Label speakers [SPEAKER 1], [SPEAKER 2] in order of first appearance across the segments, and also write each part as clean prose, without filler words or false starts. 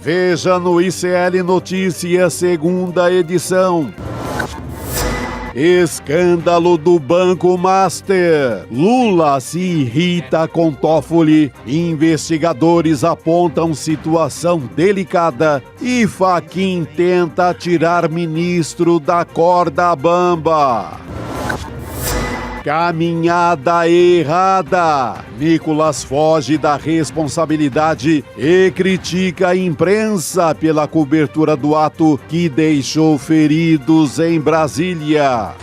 [SPEAKER 1] Veja no ICL Notícias, segunda edição. Escândalo do Banco Master. Lula se irrita com Toffoli. Investigadores apontam situação delicada e Fachin tenta tirar ministro da corda bamba. Caminhada errada. Nicolas foge da responsabilidade e critica a imprensa pela cobertura do ato que deixou feridos em Brasília.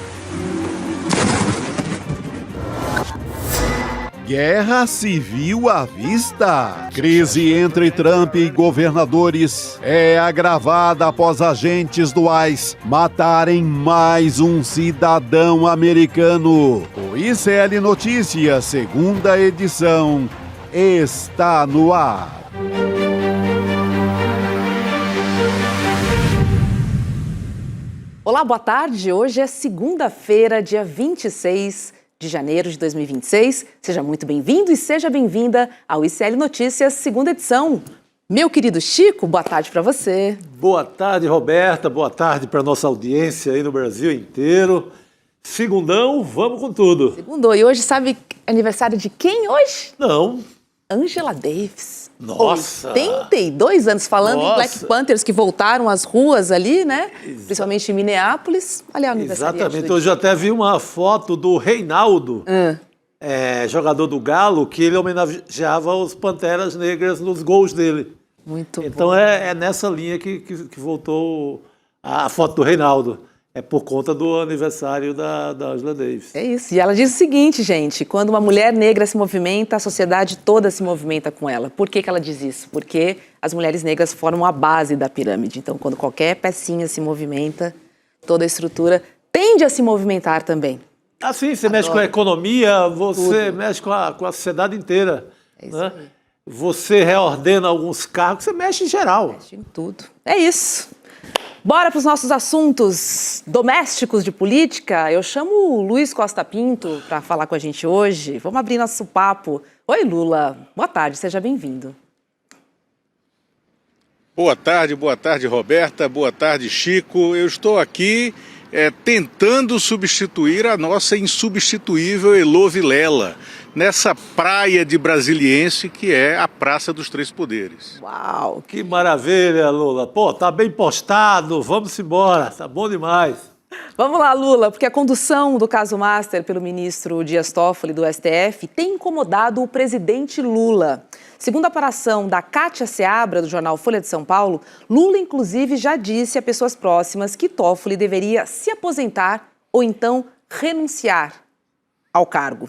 [SPEAKER 1] Guerra civil à vista. Crise entre Trump e governadores é agravada após agentes do ICE matarem mais um cidadão americano. O ICL Notícias, segunda edição, está no ar.
[SPEAKER 2] Olá, boa tarde. Hoje é segunda-feira, dia 26 de janeiro de 2026. Seja muito bem-vindo e seja bem-vinda ao ICL Notícias, segunda edição. Meu querido Chico, boa tarde para você.
[SPEAKER 3] Boa tarde, Roberta. Boa tarde para nossa audiência aí no Brasil inteiro. Segundão, vamos com tudo.
[SPEAKER 2] Segundou. E hoje, sabe aniversário de quem hoje?
[SPEAKER 3] Não.
[SPEAKER 2] Angela Davis.
[SPEAKER 3] Nossa!
[SPEAKER 2] 82 anos, falando em Black Panthers que voltaram às ruas ali, né? Principalmente em Minneapolis. Olha o aniversário.
[SPEAKER 3] Exatamente. Hoje eu até vi uma foto do Reinaldo, jogador do Galo, que ele homenageava os Panteras Negras nos gols dele.
[SPEAKER 2] Muito bom.
[SPEAKER 3] Então é nessa linha que voltou a foto do Reinaldo. É por conta do aniversário da Angela Davis.
[SPEAKER 2] É isso. E ela diz o seguinte, gente, quando uma mulher negra se movimenta, a sociedade toda se movimenta com ela. Por que ela diz isso? Porque as mulheres negras formam a base da pirâmide. Então, quando qualquer pecinha se movimenta, toda a estrutura tende a se movimentar também.
[SPEAKER 3] Assim, você mexe com a economia, você mexe com a sociedade inteira.
[SPEAKER 2] É isso,
[SPEAKER 3] né?
[SPEAKER 2] aí.
[SPEAKER 3] Você reordena alguns cargos, você mexe em geral.
[SPEAKER 2] Mexe em tudo. É isso. Bora para os nossos assuntos domésticos de política. Eu chamo o Luiz Costa Pinto para falar com a gente hoje. Vamos abrir nosso papo. Oi, Lula. Boa tarde, seja bem-vindo.
[SPEAKER 4] Boa tarde, Roberta. Boa tarde, Chico. Eu estou aqui tentando substituir a nossa insubstituível Elô Vilela nessa praia de Brasiliense que é a Praça dos Três Poderes.
[SPEAKER 3] Uau, que maravilha, Lula. Pô, tá bem postado, vamos embora, tá bom demais.
[SPEAKER 2] Vamos lá, Lula, porque a condução do caso Master pelo ministro Dias Toffoli do STF tem incomodado o presidente Lula. Segundo a apuração da Kátia Seabra, do jornal Folha de São Paulo, Lula, inclusive, já disse a pessoas próximas que Toffoli deveria se aposentar ou então renunciar ao cargo.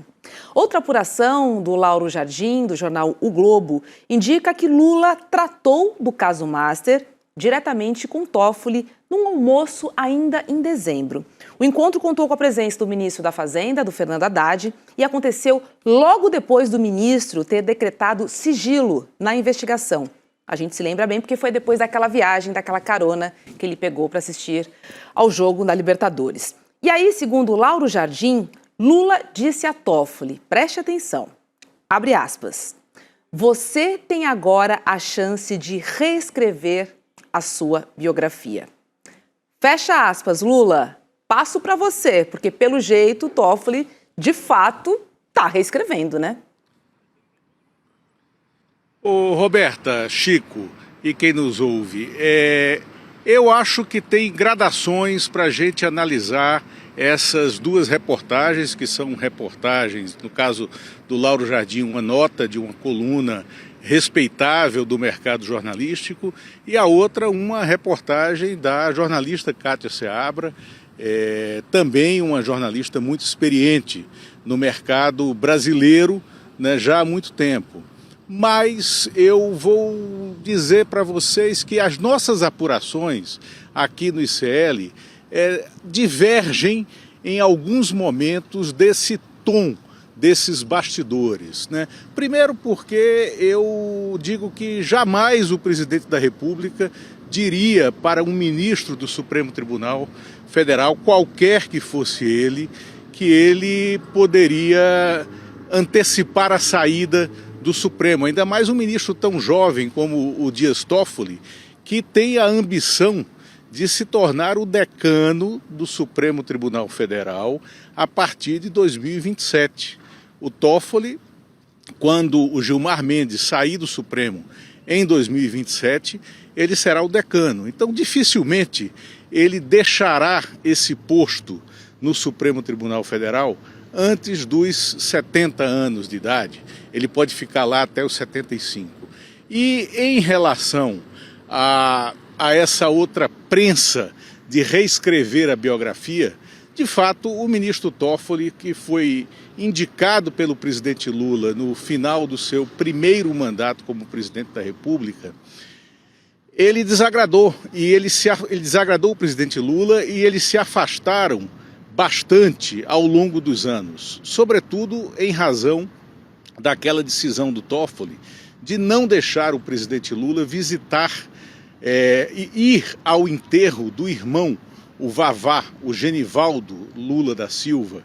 [SPEAKER 2] Outra apuração do Lauro Jardim, do jornal O Globo, indica que Lula tratou do caso Master diretamente com Toffoli num almoço ainda em dezembro. O encontro contou com a presença do ministro da Fazenda, do Fernando Haddad, e aconteceu logo depois do ministro ter decretado sigilo na investigação. A gente se lembra bem porque foi depois daquela viagem, daquela carona que ele pegou para assistir ao jogo da Libertadores. E aí, segundo Lauro Jardim, Lula disse a Toffoli, preste atenção, abre aspas, você tem agora a chance de reescrever a sua biografia. Fecha aspas, Lula, passo para você, porque pelo jeito Toffoli, de fato, está reescrevendo, né?
[SPEAKER 4] Ô, Roberta, Chico e quem nos ouve, eu acho que tem gradações para a gente analisar essas duas reportagens, que são reportagens, no caso do Lauro Jardim, uma nota de uma coluna respeitável do mercado jornalístico, e a outra uma reportagem da jornalista Kátia Seabra, também uma jornalista muito experiente no mercado brasileiro, né, já há muito tempo. Mas eu vou dizer para vocês que as nossas apurações aqui no ICL divergem em alguns momentos desse tom, desses bastidores, né? Primeiro porque eu digo que jamais o presidente da República diria para um ministro do Supremo Tribunal Federal, qualquer que fosse ele, que ele poderia antecipar a saída do Supremo, ainda mais um ministro tão jovem como o Dias Toffoli, que tem a ambição de se tornar o decano do Supremo Tribunal Federal a partir de 2027. O Toffoli, quando o Gilmar Mendes sair do Supremo em 2027, ele será o decano. Então, dificilmente ele deixará esse posto no Supremo Tribunal Federal antes dos 70 anos de idade. Ele pode ficar lá até os 75. E em relação a essa outra prensa de reescrever a biografia, de fato, o ministro Toffoli, que foi indicado pelo presidente Lula no final do seu primeiro mandato como presidente da República, ele desagradou, ele desagradou o presidente Lula e eles se afastaram bastante ao longo dos anos, sobretudo em razão daquela decisão do Toffoli de não deixar o presidente Lula visitar e ir ao enterro do irmão, o Vavá, o Genivaldo Lula da Silva,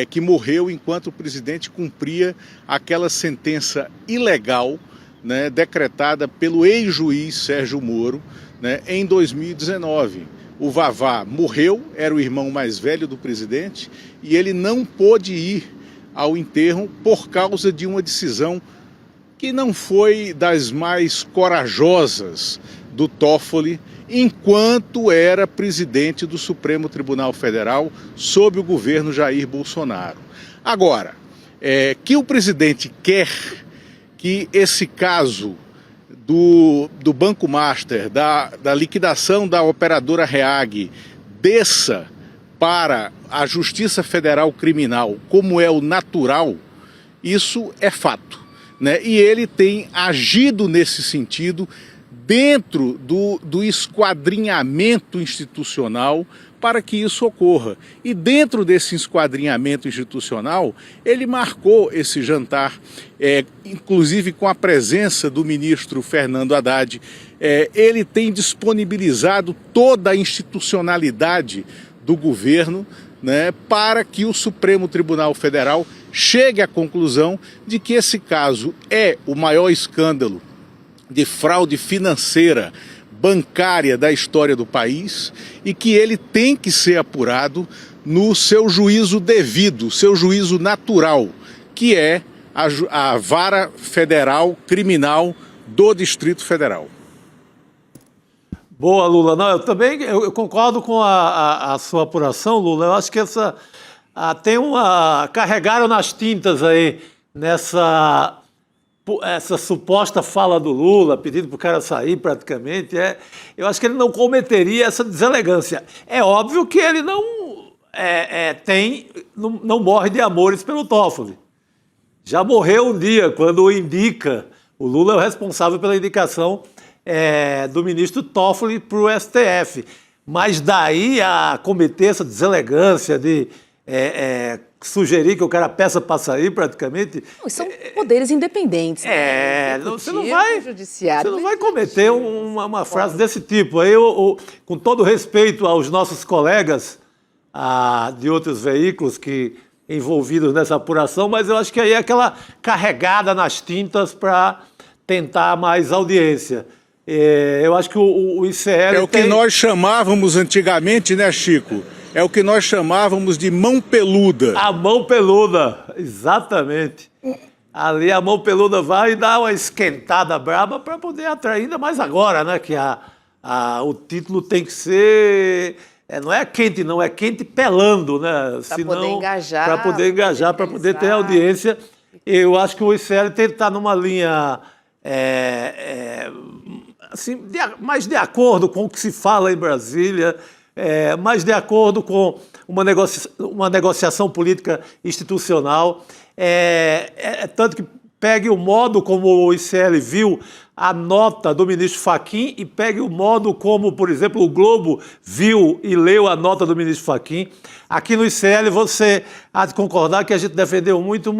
[SPEAKER 4] que morreu enquanto o presidente cumpria aquela sentença ilegal, né, decretada pelo ex-juiz Sérgio Moro, né, em 2019. O Vavá morreu, era o irmão mais velho do presidente, e ele não pôde ir ao enterro por causa de uma decisão que não foi das mais corajosas do Toffoli, enquanto era presidente do Supremo Tribunal Federal sob o governo Jair Bolsonaro. Agora, que o presidente quer que esse caso do Banco Master, da liquidação da operadora REAG, desça para a Justiça Federal Criminal, como é o natural, isso é fato, né? E ele tem agido nesse sentido dentro do esquadrinhamento institucional para que isso ocorra. E dentro desse esquadrinhamento institucional, ele marcou esse jantar, inclusive com a presença do ministro Fernando Haddad. Ele tem disponibilizado toda a institucionalidade do governo, né, para que o Supremo Tribunal Federal chegue à conclusão de que esse caso é o maior escândalo de fraude financeira bancária da história do país e que ele tem que ser apurado no seu juízo devido, seu juízo natural, que é a Vara Federal Criminal do Distrito Federal.
[SPEAKER 3] Boa, Lula. Não, eu concordo com a sua apuração, Lula. Eu acho que carregaram nas tintas aí essa suposta fala do Lula, pedindo para o cara sair praticamente, eu acho que ele não cometeria essa deselegância. É óbvio que ele não morre de amores pelo Toffoli. Já morreu um dia, quando o Lula é o responsável pela indicação do ministro Toffoli para o STF. Mas daí a cometer essa deselegância de sugerir que o cara peça para sair praticamente...
[SPEAKER 2] Não, são poderes independentes.
[SPEAKER 3] Você não vai cometer uma frase desse tipo. Aí, com todo respeito aos nossos colegas de outros veículos envolvidos nessa apuração, mas eu acho que aí é aquela carregada nas tintas para tentar mais audiência. Eu acho que o ICL...
[SPEAKER 4] É o que nós chamávamos antigamente, né, Chico? É o que nós chamávamos de mão peluda.
[SPEAKER 3] A mão peluda, exatamente. Ali a mão peluda vai dar uma esquentada braba para poder atrair, ainda mais agora, né? Que o título tem que ser... não é quente, não, é quente pelando, né?
[SPEAKER 2] Para poder engajar.
[SPEAKER 3] Para poder engajar, para poder ter audiência. Eu acho que o ICL tem que estar numa linha... assim, mais de acordo com o que se fala em Brasília, mais de acordo com uma negociação política institucional, tanto que pegue o modo como o ICL viu a nota do ministro Fachin e pegue o modo como, por exemplo, o Globo viu e leu a nota do ministro Fachin. Aqui no ICL você há de concordar que a gente defendeu muito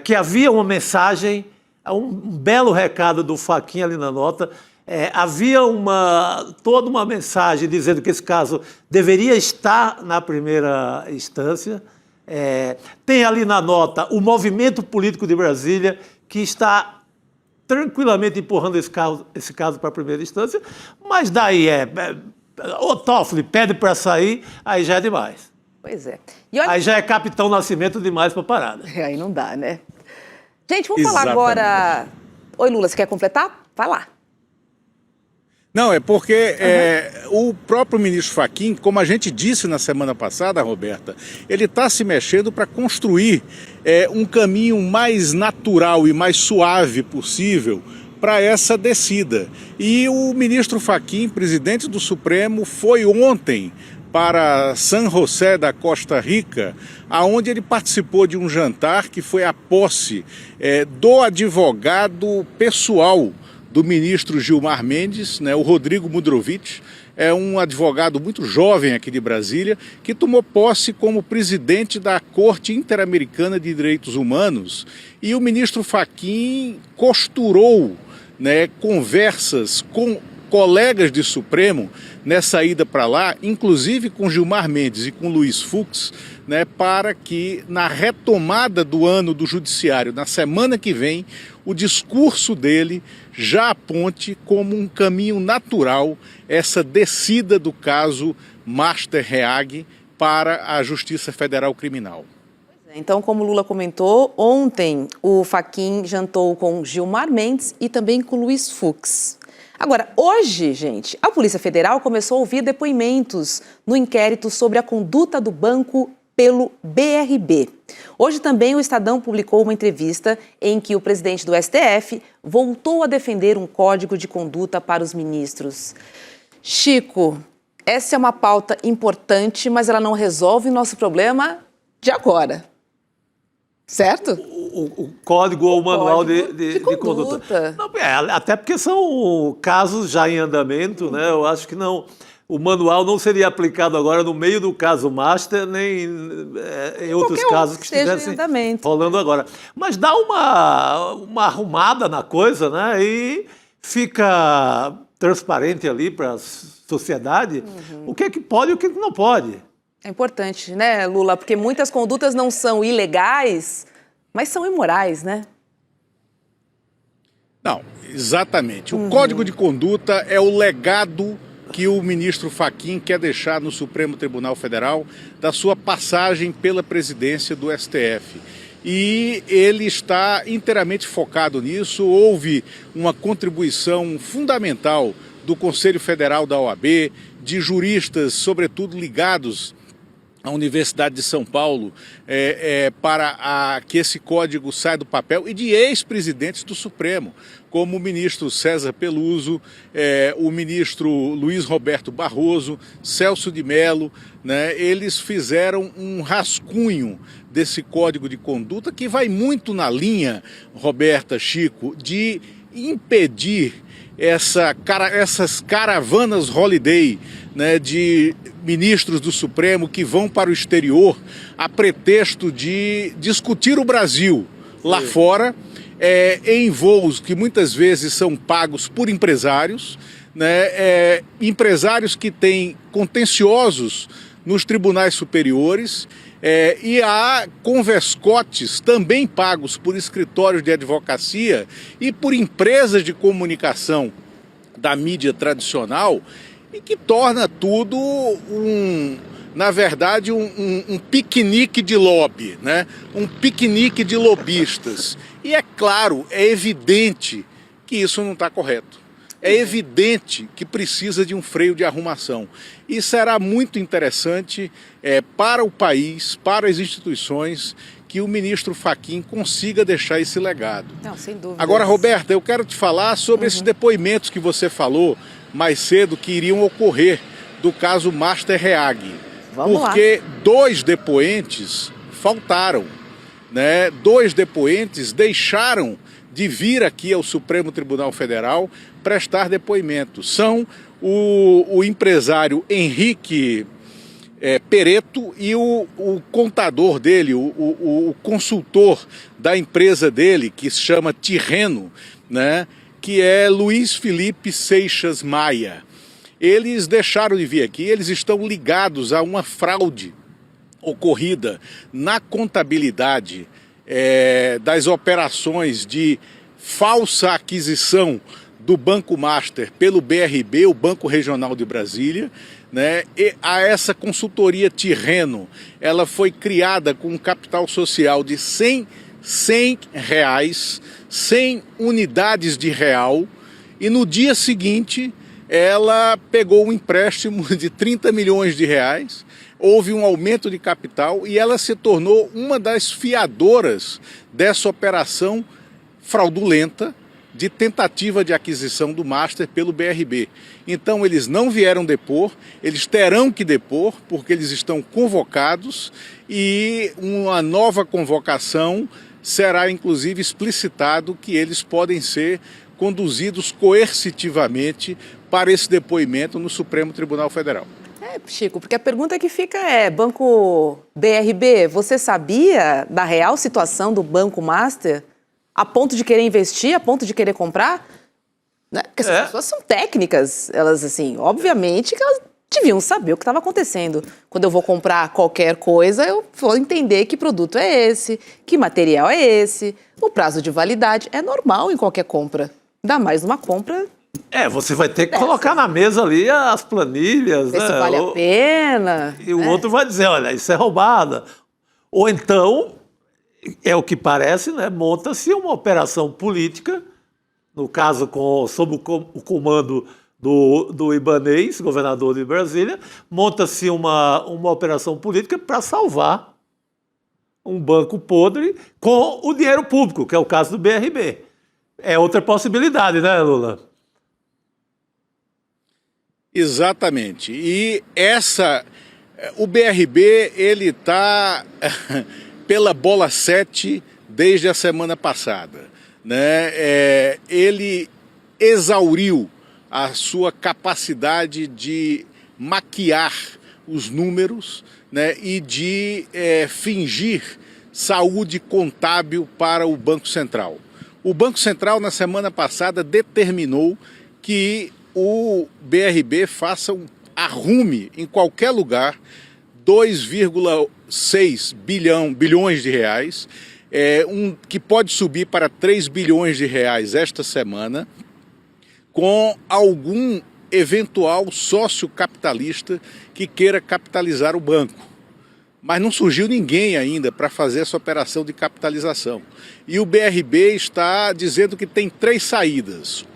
[SPEAKER 3] que havia uma mensagem, um belo recado do Fachin ali na nota. Havia toda uma mensagem dizendo que esse caso deveria estar na primeira instância, Tem ali na nota o movimento político de Brasília, que está tranquilamente empurrando esse caso para a primeira instância, mas daí o Toffoli pede para sair, aí já é demais.
[SPEAKER 2] Pois é. E olha...
[SPEAKER 3] Aí já é Capitão Nascimento demais para a parada.
[SPEAKER 2] Aí não dá, né? Gente, vamos falar agora... Oi, Lula, você quer completar? Vai lá.
[SPEAKER 4] Não, é porque o próprio ministro Fachin, como a gente disse na semana passada, Roberta, ele está se mexendo para construir um caminho mais natural e mais suave possível para essa descida. E o ministro Fachin, presidente do Supremo, foi ontem para San José da Costa Rica, aonde ele participou de um jantar que foi a posse do advogado pessoal do ministro Gilmar Mendes, né, o Rodrigo Mudrovich, é um advogado muito jovem aqui de Brasília, que tomou posse como presidente da Corte Interamericana de Direitos Humanos, e o ministro Fachin costurou, né, conversas com colegas de Supremo nessa ida para lá, inclusive com Gilmar Mendes e com Luiz Fux, né, para que na retomada do ano do Judiciário, na semana que vem, o discurso dele já aponte como um caminho natural essa descida do caso Master Reag para a Justiça Federal Criminal.
[SPEAKER 2] Então, como o Lula comentou, ontem o Fachin jantou com Gilmar Mendes e também com Luiz Fux. Agora, hoje, gente, a Polícia Federal começou a ouvir depoimentos no inquérito sobre a conduta do banco pelo BRB. Hoje também o Estadão publicou uma entrevista em que o presidente do STF voltou a defender um código de conduta para os ministros. Chico, essa é uma pauta importante, mas ela não resolve o nosso problema de agora. Certo?
[SPEAKER 3] O código ou o manual de conduta. Não, até porque são casos já em andamento, né? Eu acho que não. O manual não seria aplicado agora no meio do caso Master, nem em outros casos que estivessem rolando agora. Mas dá uma arrumada na coisa, né? E fica transparente ali para a sociedade o que é que pode e o que não pode.
[SPEAKER 2] É importante, né, Lula? Porque muitas condutas não são ilegais, mas são imorais, né?
[SPEAKER 4] Não, exatamente. O Código de Conduta é o legado que o ministro Fachin quer deixar no Supremo Tribunal Federal da sua passagem pela presidência do STF. E ele está inteiramente focado nisso. Houve uma contribuição fundamental do Conselho Federal da OAB, de juristas, sobretudo ligados à Universidade de São Paulo, para que esse código saia do papel, e de ex-presidentes do Supremo, como o ministro César Peluso, o ministro Luiz Roberto Barroso, Celso de Mello, né? Eles fizeram um rascunho desse código de conduta que vai muito na linha, Roberta, Chico, de impedir essas caravanas holiday, né, de ministros do Supremo que vão para o exterior a pretexto de discutir o Brasil lá fora, em voos que muitas vezes são pagos por empresários, né, empresários que têm contenciosos nos tribunais superiores, e há converscotes também pagos por escritórios de advocacia e por empresas de comunicação da mídia tradicional, e que torna tudo na verdade, um piquenique de lobby, né? Um piquenique de lobistas. E é claro, é evidente que isso não está correto. É evidente que precisa de um freio de arrumação. E será muito interessante para o país, para as instituições, que o ministro Fachin consiga deixar esse legado.
[SPEAKER 2] Não, sem dúvida.
[SPEAKER 4] Agora, Roberta, eu quero te falar sobre esses depoimentos que você falou mais cedo que iriam ocorrer do caso Master Reag. Porque 2 depoentes faltaram, né? 2 depoentes deixaram de vir aqui ao Supremo Tribunal Federal prestar depoimento. São o empresário Henrique Pereto e o contador dele, o consultor da empresa dele, que se chama Tirreno, né? Que é Luiz Felipe Seixas Maia. Eles deixaram de vir aqui, eles estão ligados a uma fraude ocorrida na contabilidade das operações de falsa aquisição do Banco Master pelo BRB, o Banco Regional de Brasília, né? E essa consultoria Tirreno, ela foi criada com um capital social de 100 reais, 100 unidades de real, e no dia seguinte ela pegou um empréstimo de 30 milhões de reais, houve um aumento de capital e ela se tornou uma das fiadoras dessa operação fraudulenta de tentativa de aquisição do Master pelo BRB. Então eles não vieram depor, eles terão que depor, porque eles estão convocados e uma nova convocação será inclusive explicitado que eles podem ser conduzidos coercitivamente para esse depoimento no Supremo Tribunal Federal.
[SPEAKER 2] Chico, porque a pergunta que fica é, Banco BRB, você sabia da real situação do Banco Master a ponto de querer investir, a ponto de querer comprar? Né? Porque essas pessoas são técnicas, elas assim, obviamente que elas deviam saber o que estava acontecendo. Quando eu vou comprar qualquer coisa, eu vou entender que produto é esse, que material é esse, o prazo de validade é normal em qualquer compra, ainda mais numa compra.
[SPEAKER 3] Você vai ter que colocar na mesa ali as planilhas,
[SPEAKER 2] ver se vale a pena.
[SPEAKER 3] E o outro vai dizer, olha, isso é roubada. Ou então, é o que parece, né? Monta-se uma operação política, no caso sob o comando do Ibanez, governador de Brasília, monta-se uma operação política para salvar um banco podre com o dinheiro público, que é o caso do BRB. É outra possibilidade, né, Lula?
[SPEAKER 4] Exatamente. E o BRB, ele está pela bola 7 desde a semana passada, né? Ele exauriu a sua capacidade de maquiar os números, né? E de fingir saúde contábil para o Banco Central. O Banco Central, na semana passada, determinou que o BRB arrume em qualquer lugar 2,6 bilhões de reais, que pode subir para 3 bilhões de reais esta semana, com algum eventual sócio capitalista que queira capitalizar o banco. Mas não surgiu ninguém ainda para fazer essa operação de capitalização. E o BRB está dizendo que tem 3 saídas.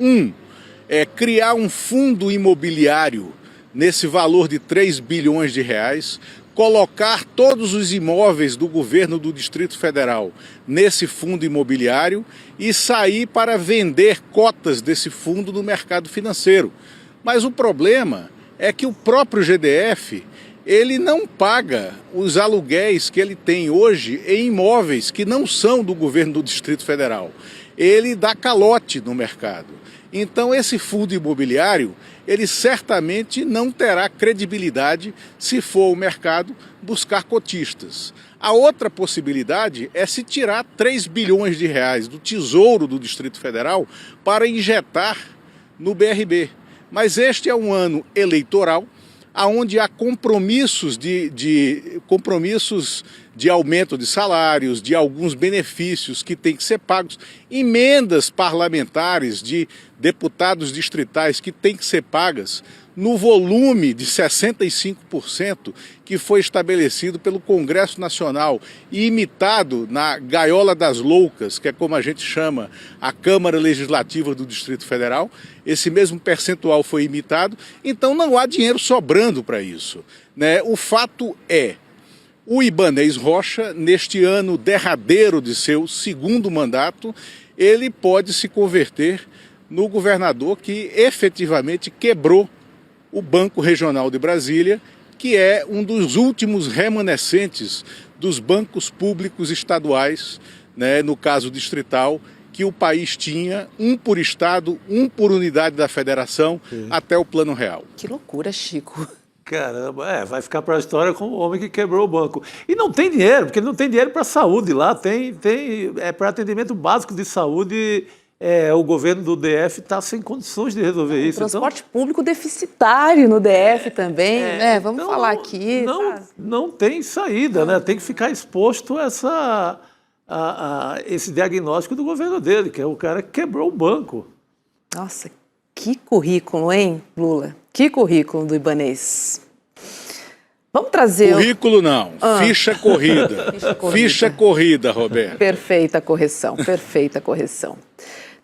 [SPEAKER 4] Criar um fundo imobiliário nesse valor de 3 bilhões de reais, colocar todos os imóveis do governo do Distrito Federal nesse fundo imobiliário e sair para vender cotas desse fundo no mercado financeiro. Mas o problema é que o próprio GDF, ele não paga os aluguéis que ele tem hoje em imóveis que não são do governo do Distrito Federal. Ele dá calote no mercado. Então esse fundo imobiliário, ele certamente não terá credibilidade se for o mercado buscar cotistas. A outra possibilidade é se tirar 3 bilhões de reais do Tesouro do Distrito Federal para injetar no BRB. Mas este é um ano eleitoral, onde há compromissos de aumento de salários, de alguns benefícios que têm que ser pagos, emendas parlamentares de deputados distritais que têm que ser pagas no volume de 65% que foi estabelecido pelo Congresso Nacional e imitado na Gaiola das Loucas, que é como a gente chama a Câmara Legislativa do Distrito Federal. Esse mesmo percentual foi imitado, então não há dinheiro sobrando para isso, né? O fato é, o Ibanez Rocha, neste ano derradeiro de seu segundo mandato, ele pode se converter no governador que efetivamente quebrou o Banco Regional de Brasília, que é um dos últimos remanescentes dos bancos públicos estaduais, né, no caso distrital, que o país tinha, um por estado, um por unidade da federação, até o Plano Real.
[SPEAKER 2] Que loucura, Chico.
[SPEAKER 3] Caramba, vai ficar para a história como o homem que quebrou o banco. E não tem dinheiro, porque ele não tem dinheiro para saúde lá, tem para atendimento básico de saúde o governo do DF está sem condições de resolver isso.
[SPEAKER 2] Transporte público deficitário no DF também, né? Vamos
[SPEAKER 3] então,
[SPEAKER 2] falar aqui.
[SPEAKER 3] Não tem saída, né? Tem que ficar exposto a esse diagnóstico do governo dele, que é o cara que quebrou o banco.
[SPEAKER 2] Nossa, que currículo, hein, Lula? Que currículo do Ibanez. Vamos trazer...
[SPEAKER 4] Currículo não, ficha corrida. Ficha corrida, Roberto.
[SPEAKER 2] Perfeita correção, perfeita correção.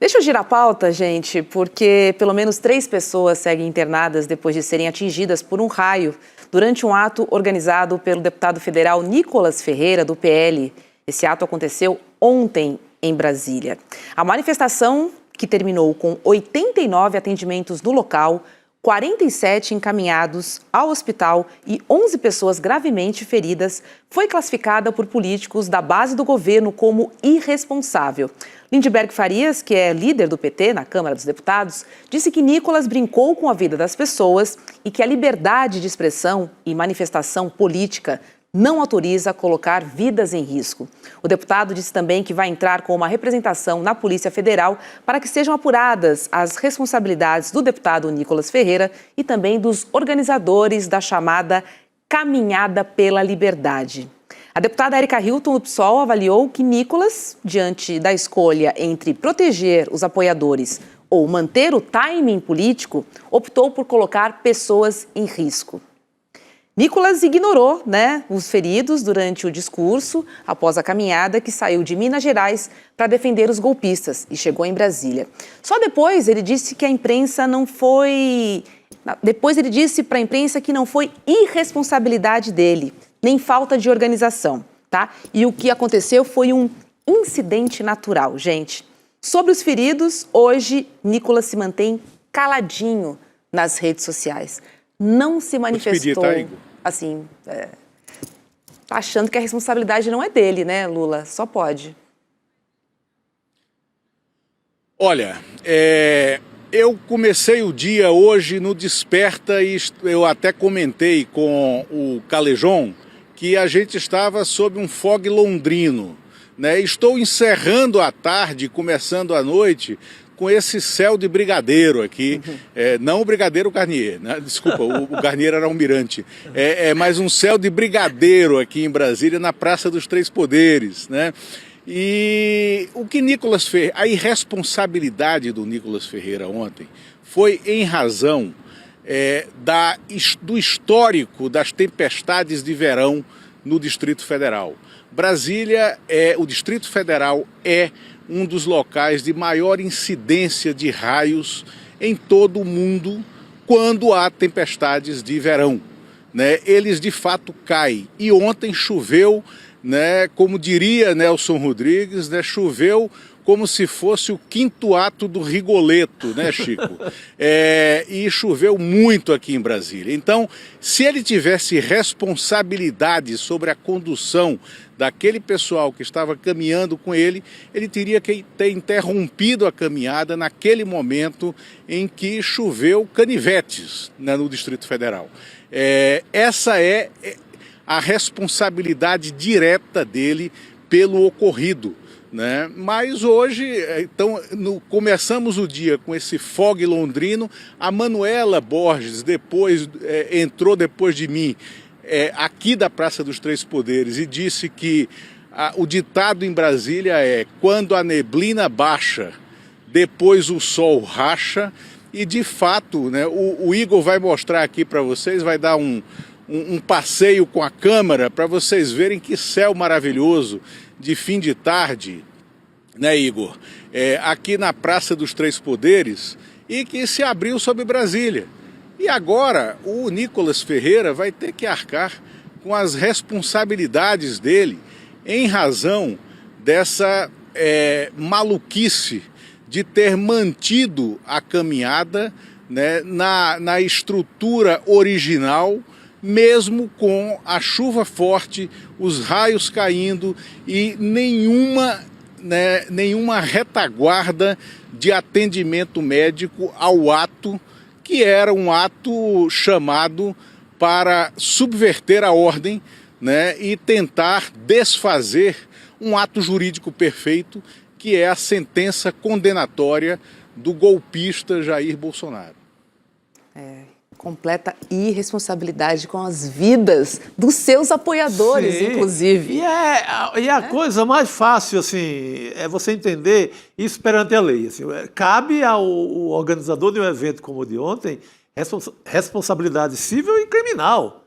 [SPEAKER 2] Deixa eu girar a pauta, gente, porque pelo menos 3 pessoas seguem internadas depois de serem atingidas por um raio durante um ato organizado pelo deputado federal Nicolas Ferreira, do PL. Esse ato aconteceu ontem em Brasília. A manifestação, que terminou com 89 atendimentos no local, 47 encaminhados ao hospital e 11 pessoas gravemente feridas, foi classificada por políticos da base do governo como irresponsável. Lindbergh Farias, que é líder do PT na Câmara dos Deputados, disse que Nicolas brincou com a vida das pessoas e que a liberdade de expressão e manifestação política não autoriza colocar vidas em risco. O deputado disse também que vai entrar com uma representação na Polícia Federal para que sejam apuradas as responsabilidades do deputado Nicolas Ferreira e também dos organizadores da chamada Caminhada pela Liberdade. A deputada Erika Hilton, do PSOL, avaliou que Nicolas, diante da escolha entre proteger os apoiadores ou manter o timing político, optou por colocar pessoas em risco. Nicolas ignorou, os feridos durante o discurso após a caminhada que saiu de Minas Gerais para defender os golpistas e chegou em Brasília. Só depois ele disse que a imprensa não foi... Depois ele disse para a imprensa que não foi irresponsabilidade dele, nem falta de organização, tá? E o que aconteceu foi um incidente natural, gente. Sobre os feridos, hoje Nicolas se mantém caladinho nas redes sociais. Não se manifestou, assim, tá achando que a responsabilidade não é dele, né, Lula? Só pode.
[SPEAKER 4] Olha, eu comecei o dia hoje no Desperta e eu até comentei com o Calejon que a gente estava sob um fog londrino, né? Estou encerrando a tarde, começando a noite, com esse céu de brigadeiro aqui, não o brigadeiro Garnier, né? Desculpa, o Garnier era almirante, mas um céu de brigadeiro aqui em Brasília, na Praça dos Três Poderes, né? E o que Nicolas Ferreira, a irresponsabilidade do Nicolas Ferreira ontem foi em razão do histórico das tempestades de verão no Distrito Federal. Brasília, o Distrito Federal é um dos locais de maior incidência de raios em todo o mundo quando há tempestades de verão, né? Eles de fato caem. E ontem choveu, né, como diria Nelson Rodrigues, né, choveu como se fosse o 5º ato do Rigoletto, né, Chico? E choveu muito aqui em Brasília. Então, se ele tivesse responsabilidade sobre a condução daquele pessoal que estava caminhando com ele, ele teria que ter interrompido a caminhada naquele momento em que choveu canivetes, né, no Distrito Federal. Essa é a responsabilidade direta dele pelo ocorrido, né? Mas hoje, então, começamos o dia com esse fog londrino. A Manuela Borges entrou depois de mim aqui da Praça dos Três Poderes e disse que o ditado em Brasília é: quando a neblina baixa, depois o sol racha. E de fato, né, o Igor vai mostrar aqui para vocês, vai dar um passeio com a câmera para vocês verem que céu maravilhoso de fim de tarde, né, Igor? Aqui na Praça dos Três Poderes, e que se abriu sobre Brasília. E agora o Nicolas Ferreira vai ter que arcar com as responsabilidades dele em razão dessa maluquice de ter mantido a caminhada, né, na estrutura original, mesmo com a chuva forte, os raios caindo e nenhuma retaguarda de atendimento médico ao ato, que era um ato chamado para subverter a ordem, né, e tentar desfazer um ato jurídico perfeito, que é a sentença condenatória do golpista Jair Bolsonaro.
[SPEAKER 2] Completa irresponsabilidade com as vidas dos seus apoiadores,
[SPEAKER 3] Sim.
[SPEAKER 2] inclusive.
[SPEAKER 3] E a coisa mais fácil, assim, é você entender isso perante a lei. Assim, cabe ao organizador de um evento como o de ontem responsabilidade civil e criminal.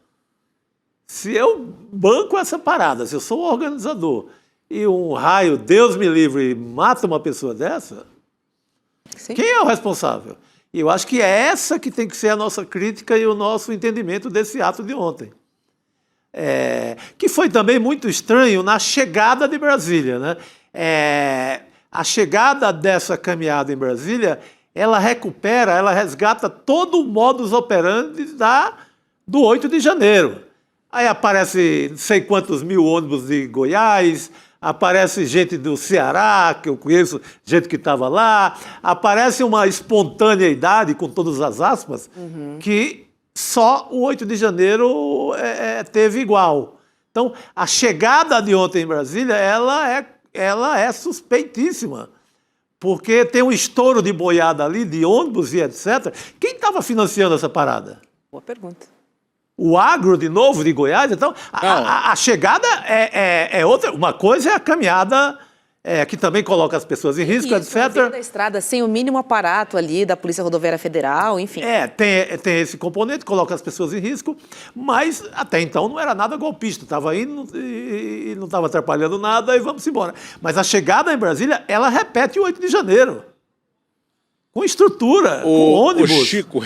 [SPEAKER 3] Se eu banco essa parada, se eu sou o organizador e um raio, Deus me livre, mata uma pessoa dessa,
[SPEAKER 2] Sim.
[SPEAKER 3] quem é o responsável? E eu acho que é essa que tem que ser a nossa crítica e o nosso entendimento desse ato de ontem. Que foi também muito estranho na chegada de Brasília, né? A chegada dessa caminhada em Brasília, ela resgata todo o modus operandi do 8 de janeiro. Aí aparece não sei quantos mil ônibus de Goiás, aparece gente do Ceará, que eu conheço, gente que estava lá, aparece uma espontaneidade, com todas as aspas, que só o 8 de janeiro teve igual. Então, a chegada de ontem em Brasília, ela é suspeitíssima, porque tem um estouro de boiada ali, de ônibus e etc. Quem estava financiando essa parada?
[SPEAKER 2] Boa pergunta.
[SPEAKER 3] O agro, de novo, de Goiás. Então, a chegada é outra. Uma coisa é a caminhada, que também coloca as pessoas em risco,
[SPEAKER 2] Isso,
[SPEAKER 3] etc.
[SPEAKER 2] da estrada sem o mínimo aparato ali da Polícia Rodoviária Federal, enfim.
[SPEAKER 3] Tem esse componente, coloca as pessoas em risco, mas até então não era nada golpista. Estava indo e não estava atrapalhando nada e vamos embora. Mas a chegada em Brasília, ela repete o 8 de janeiro. Com estrutura, com ônibus.
[SPEAKER 4] O Chico,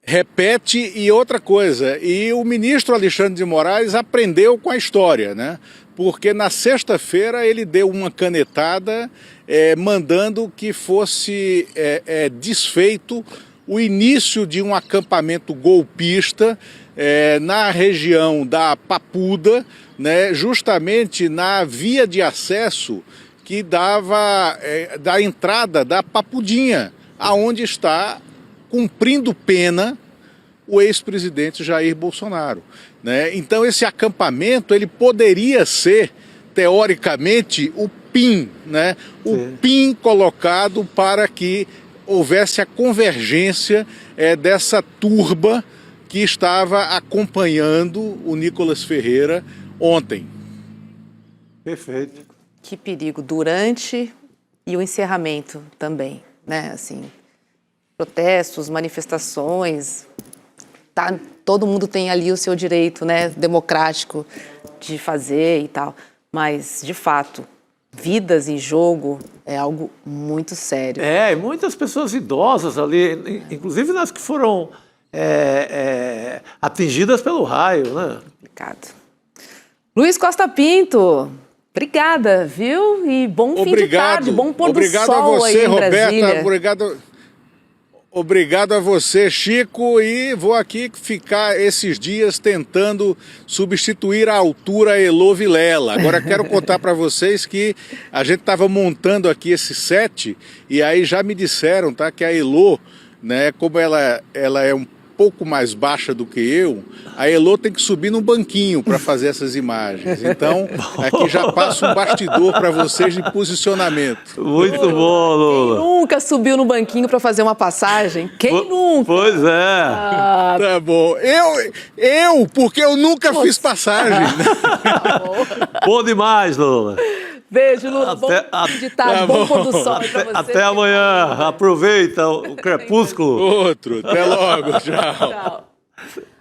[SPEAKER 4] repete, e outra coisa, e o ministro Alexandre de Moraes aprendeu com a história, né? Porque na sexta-feira ele deu uma canetada mandando que fosse desfeito o início de um acampamento golpista na região da Papuda, né? Justamente na via de acesso que dava da entrada da Papudinha, aonde está cumprindo pena o ex-presidente Jair Bolsonaro, né? Então esse acampamento ele poderia ser, teoricamente, o PIN, né? O PIN colocado para que houvesse a convergência dessa turba que estava acompanhando o Nicolas Ferreira ontem.
[SPEAKER 3] Perfeito.
[SPEAKER 2] Que perigo durante e o encerramento também, né? Assim, protestos, manifestações, todo mundo tem ali o seu direito, né, democrático de fazer e tal, mas, de fato, vidas em jogo é algo muito sério.
[SPEAKER 3] Muitas pessoas idosas ali, inclusive nas que foram atingidas pelo raio, né?
[SPEAKER 2] Complicado. Luiz Costa Pinto, obrigada, viu? E bom fim de tarde, bom pôr do sol aí em Brasília.
[SPEAKER 4] Obrigado a você, Chico, e vou aqui ficar esses dias tentando substituir a altura Elô Vilela. Agora quero contar para vocês que a gente estava montando aqui esse set e aí já me disseram, tá, que a Elô, né, como ela é um pouco mais baixa do que eu, a Elô tem que subir no banquinho para fazer essas imagens. Então, aqui já passo um bastidor para vocês de posicionamento.
[SPEAKER 3] Muito bom, Lula.
[SPEAKER 2] Quem nunca subiu no banquinho para fazer uma passagem? Quem nunca?
[SPEAKER 3] Pois é.
[SPEAKER 4] Tá bom. Porque eu nunca fiz passagem.
[SPEAKER 3] Bom demais, Lula.
[SPEAKER 2] Beijo, Lula. Bom fim de tarde, bom pôr do sol para você.
[SPEAKER 3] Até amanhã. Aproveita o crepúsculo.
[SPEAKER 4] Outro. Até logo. Tchau.
[SPEAKER 2] Tchau.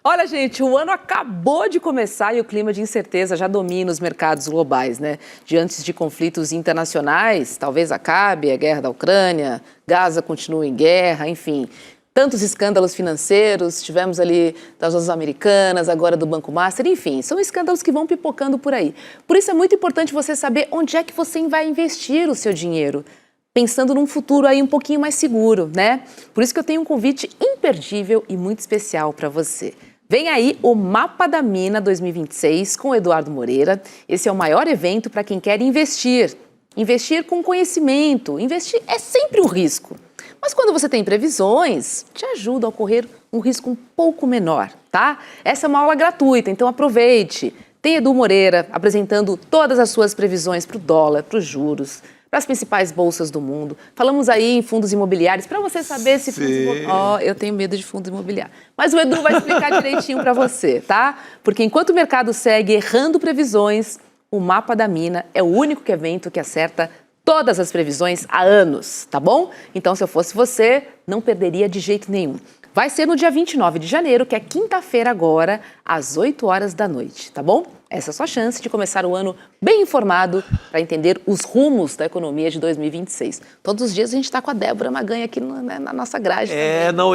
[SPEAKER 2] Olha, gente, o ano acabou de começar e o clima de incerteza já domina os mercados globais, né? Diante de conflitos internacionais, talvez acabe a guerra da Ucrânia, Gaza continua em guerra, enfim. Tantos escândalos financeiros, tivemos ali das lojas americanas, agora do Banco Master, enfim, são escândalos que vão pipocando por aí. Por isso é muito importante você saber onde é que você vai investir o seu dinheiro, pensando num futuro aí um pouquinho mais seguro, né? Por isso que eu tenho um convite imperdível e muito especial para você. Vem aí o Mapa da Mina 2026 com o Eduardo Moreira. Esse é o maior evento para quem quer investir. Investir com conhecimento, investir é sempre um risco. Mas quando você tem previsões, te ajuda a ocorrer um risco um pouco menor, tá? Essa é uma aula gratuita, então aproveite. Tem Edu Moreira apresentando todas as suas previsões para o dólar, para os juros, para as principais bolsas do mundo. Falamos aí em fundos imobiliários, para você saber se fundos imobiliários... eu tenho medo de fundos imobiliários. Mas o Edu vai explicar direitinho para você, tá? Porque enquanto o mercado segue errando previsões, o Mapa da Mina é o único evento que acerta todas as previsões há anos, tá bom? Então, se eu fosse você, não perderia de jeito nenhum. Vai ser no dia 29 de janeiro, que é quinta-feira agora, às 8 horas da noite, tá bom? Essa é a sua chance de começar o ano bem informado para entender os rumos da economia de 2026. Todos os dias a gente está com a Débora Maganha aqui na nossa grade.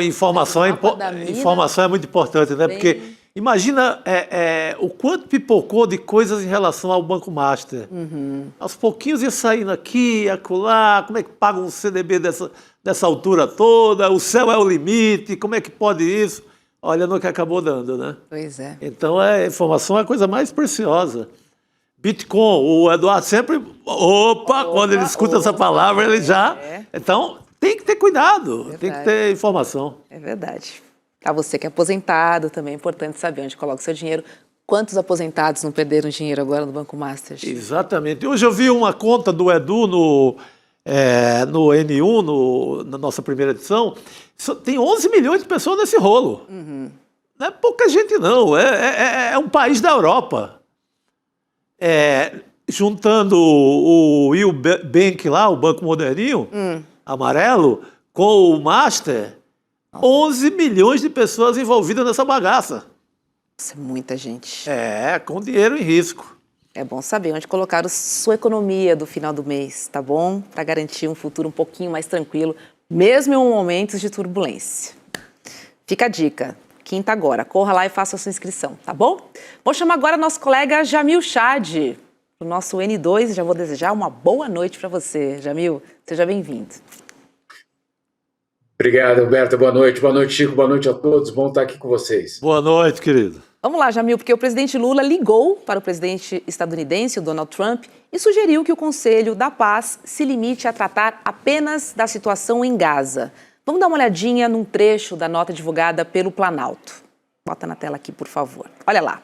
[SPEAKER 3] Informação é muito importante, né? Porque imagina o quanto pipocou de coisas em relação ao Banco Master. Aos pouquinhos ia saindo aqui, acolá, como é que paga um CDB dessa altura toda, o céu é o limite, como é que pode isso? Olha no que acabou dando, né?
[SPEAKER 2] Pois é.
[SPEAKER 3] Então, a informação é a coisa mais preciosa. Bitcoin, o Eduardo sempre... Quando ele escuta essa palavra, ele já... Então, tem que ter cuidado, tem que ter informação.
[SPEAKER 2] É verdade. Para você que é aposentado, também é importante saber onde coloca o seu dinheiro. Quantos aposentados não perderam dinheiro agora no Banco Master?
[SPEAKER 3] Exatamente. Hoje eu vi uma conta do Edu no N1, na nossa primeira edição, tem 11 milhões de pessoas nesse rolo. Não é pouca gente, não. É um país da Europa. Juntando o Will Bank lá, o Banco Moderninho, amarelo, com o Master, 11 milhões de pessoas envolvidas nessa bagaça.
[SPEAKER 2] Isso é muita gente.
[SPEAKER 3] Com dinheiro em risco.
[SPEAKER 2] É bom saber onde colocar a sua economia do final do mês, tá bom? Para garantir um futuro um pouquinho mais tranquilo, mesmo em momentos de turbulência. Fica a dica. Quinta agora. Corra lá e faça a sua inscrição, tá bom? Vou chamar agora nosso colega Jamil Chad, o nosso N2. Já vou desejar uma boa noite para você. Jamil, seja bem-vindo.
[SPEAKER 5] Obrigado, Roberta. Boa noite, Chico. Boa noite a todos. Bom estar aqui com vocês.
[SPEAKER 3] Boa noite, querido.
[SPEAKER 2] Vamos lá, Jamil, porque o presidente Lula ligou para o presidente estadunidense, o Donald Trump, e sugeriu que o Conselho da Paz se limite a tratar apenas da situação em Gaza. Vamos dar uma olhadinha num trecho da nota divulgada pelo Planalto. Bota na tela aqui, por favor. Olha lá.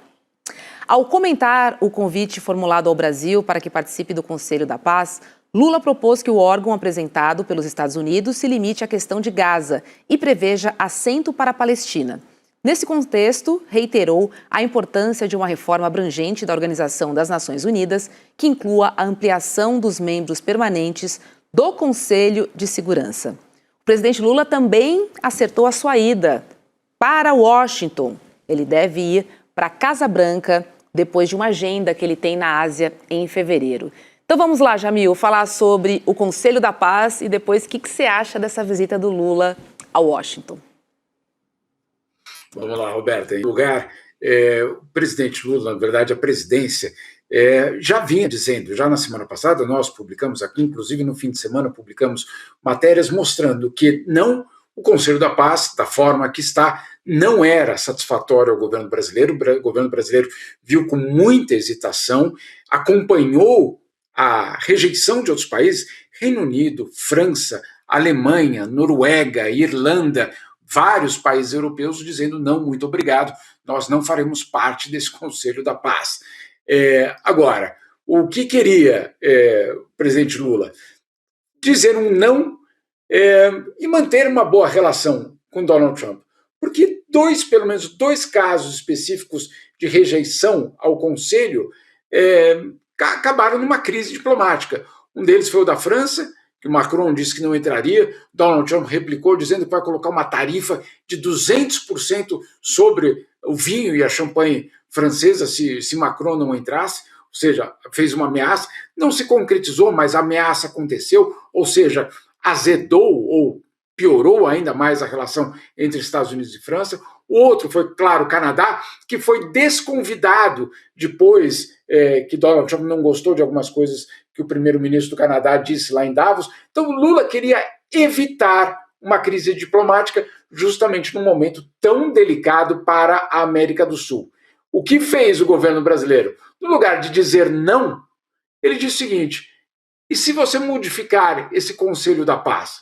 [SPEAKER 2] Ao comentar o convite formulado ao Brasil para que participe do Conselho da Paz, Lula propôs que o órgão apresentado pelos Estados Unidos se limite à questão de Gaza e preveja assento para a Palestina. Nesse contexto, reiterou a importância de uma reforma abrangente da Organização das Nações Unidas, que inclua a ampliação dos membros permanentes do Conselho de Segurança. O presidente Lula também acertou a sua ida para Washington. Ele deve ir para a Casa Branca depois de uma agenda que ele tem na Ásia em fevereiro. Então vamos lá, Jamil, falar sobre o Conselho da Paz e depois o que você acha dessa visita do Lula a Washington.
[SPEAKER 5] Vamos lá, Roberta. Em lugar, o presidente Lula, na verdade, a presidência, já vinha dizendo, já na semana passada, nós publicamos aqui, inclusive no fim de semana, publicamos matérias mostrando que o Conselho da Paz, da forma que está, não era satisfatório ao governo brasileiro. O governo brasileiro viu com muita hesitação, acompanhou a rejeição de outros países, Reino Unido, França, Alemanha, Noruega, Irlanda, vários países europeus dizendo não, muito obrigado, nós não faremos parte desse Conselho da Paz. Agora, o que queria o presidente Lula? Dizer um não e manter uma boa relação com Donald Trump. Porque pelo menos dois casos específicos de rejeição ao Conselho acabaram numa crise diplomática. Um deles foi o da França, que o Macron disse que não entraria, Donald Trump replicou dizendo que vai colocar uma tarifa de 200% sobre o vinho e a champanhe francesa se Macron não entrasse, ou seja, fez uma ameaça, não se concretizou, mas a ameaça aconteceu, ou seja, azedou ou piorou ainda mais a relação entre Estados Unidos e França. O outro foi, claro, o Canadá, que foi desconvidado depois que Donald Trump não gostou de algumas coisas que o primeiro-ministro do Canadá disse lá em Davos. Então, Lula queria evitar uma crise diplomática justamente num momento tão delicado para a América do Sul. O que fez o governo brasileiro? No lugar de dizer não, ele disse o seguinte: e se você modificar esse Conselho da Paz?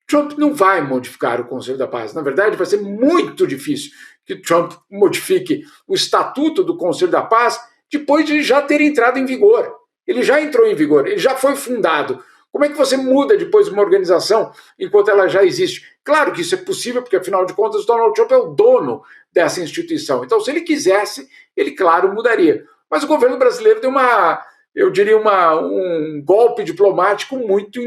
[SPEAKER 5] Trump não vai modificar o Conselho da Paz. Na verdade, vai ser muito difícil que Trump modifique o estatuto do Conselho da Paz, depois de já ter entrado em vigor. Ele já entrou em vigor, ele já foi fundado. Como é que você muda depois uma organização enquanto ela já existe? Claro que isso é possível, porque afinal de contas Donald Trump é o dono dessa instituição. Então, se ele quisesse, ele, claro, mudaria. Mas o governo brasileiro deu um golpe diplomático muito,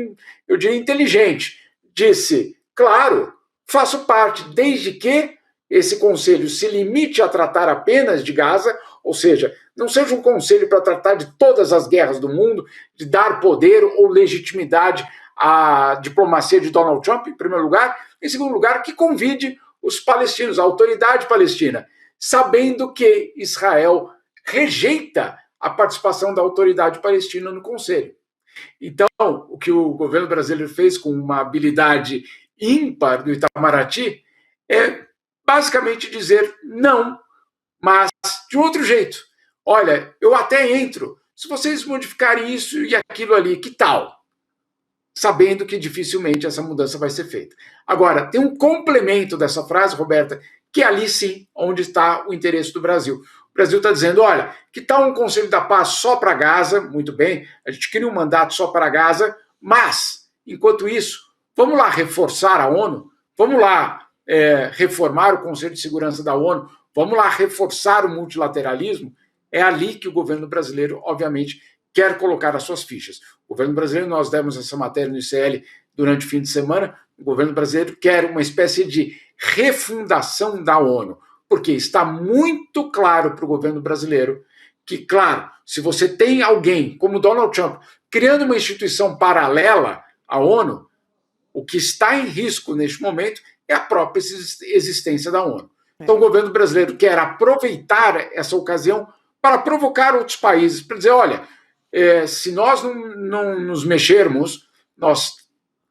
[SPEAKER 5] eu diria, inteligente. Disse, claro, faço parte, desde que esse conselho se limite a tratar apenas de Gaza, ou seja, não seja um conselho para tratar de todas as guerras do mundo, de dar poder ou legitimidade à diplomacia de Donald Trump, em primeiro lugar. Em segundo lugar, que convide os palestinos, a autoridade palestina, sabendo que Israel rejeita a participação da autoridade palestina no conselho. Então, o que o governo brasileiro fez com uma habilidade ímpar do Itamaraty é basicamente dizer não, mas de outro jeito. Olha, eu até entro, se vocês modificarem isso e aquilo ali, que tal? Sabendo que dificilmente essa mudança vai ser feita. Agora, tem um complemento dessa frase, Roberta, que é ali sim, onde está o interesse do Brasil. O Brasil está dizendo, olha, que tal um Conselho da Paz só para Gaza? Muito bem, a gente cria um mandato só para Gaza, mas, enquanto isso, vamos lá reforçar a ONU, vamos lá reformar o Conselho de Segurança da ONU, vamos lá reforçar o multilateralismo. É ali que o governo brasileiro, obviamente, quer colocar as suas fichas. O governo brasileiro, nós demos essa matéria no ICL durante o fim de semana, o governo brasileiro quer uma espécie de refundação da ONU, porque está muito claro para o governo brasileiro que, claro, se você tem alguém como Donald Trump criando uma instituição paralela à ONU, o que está em risco neste momento é a própria existência da ONU. Então o governo brasileiro quer aproveitar essa ocasião para provocar outros países, para dizer, olha, se nós não nos mexermos, nós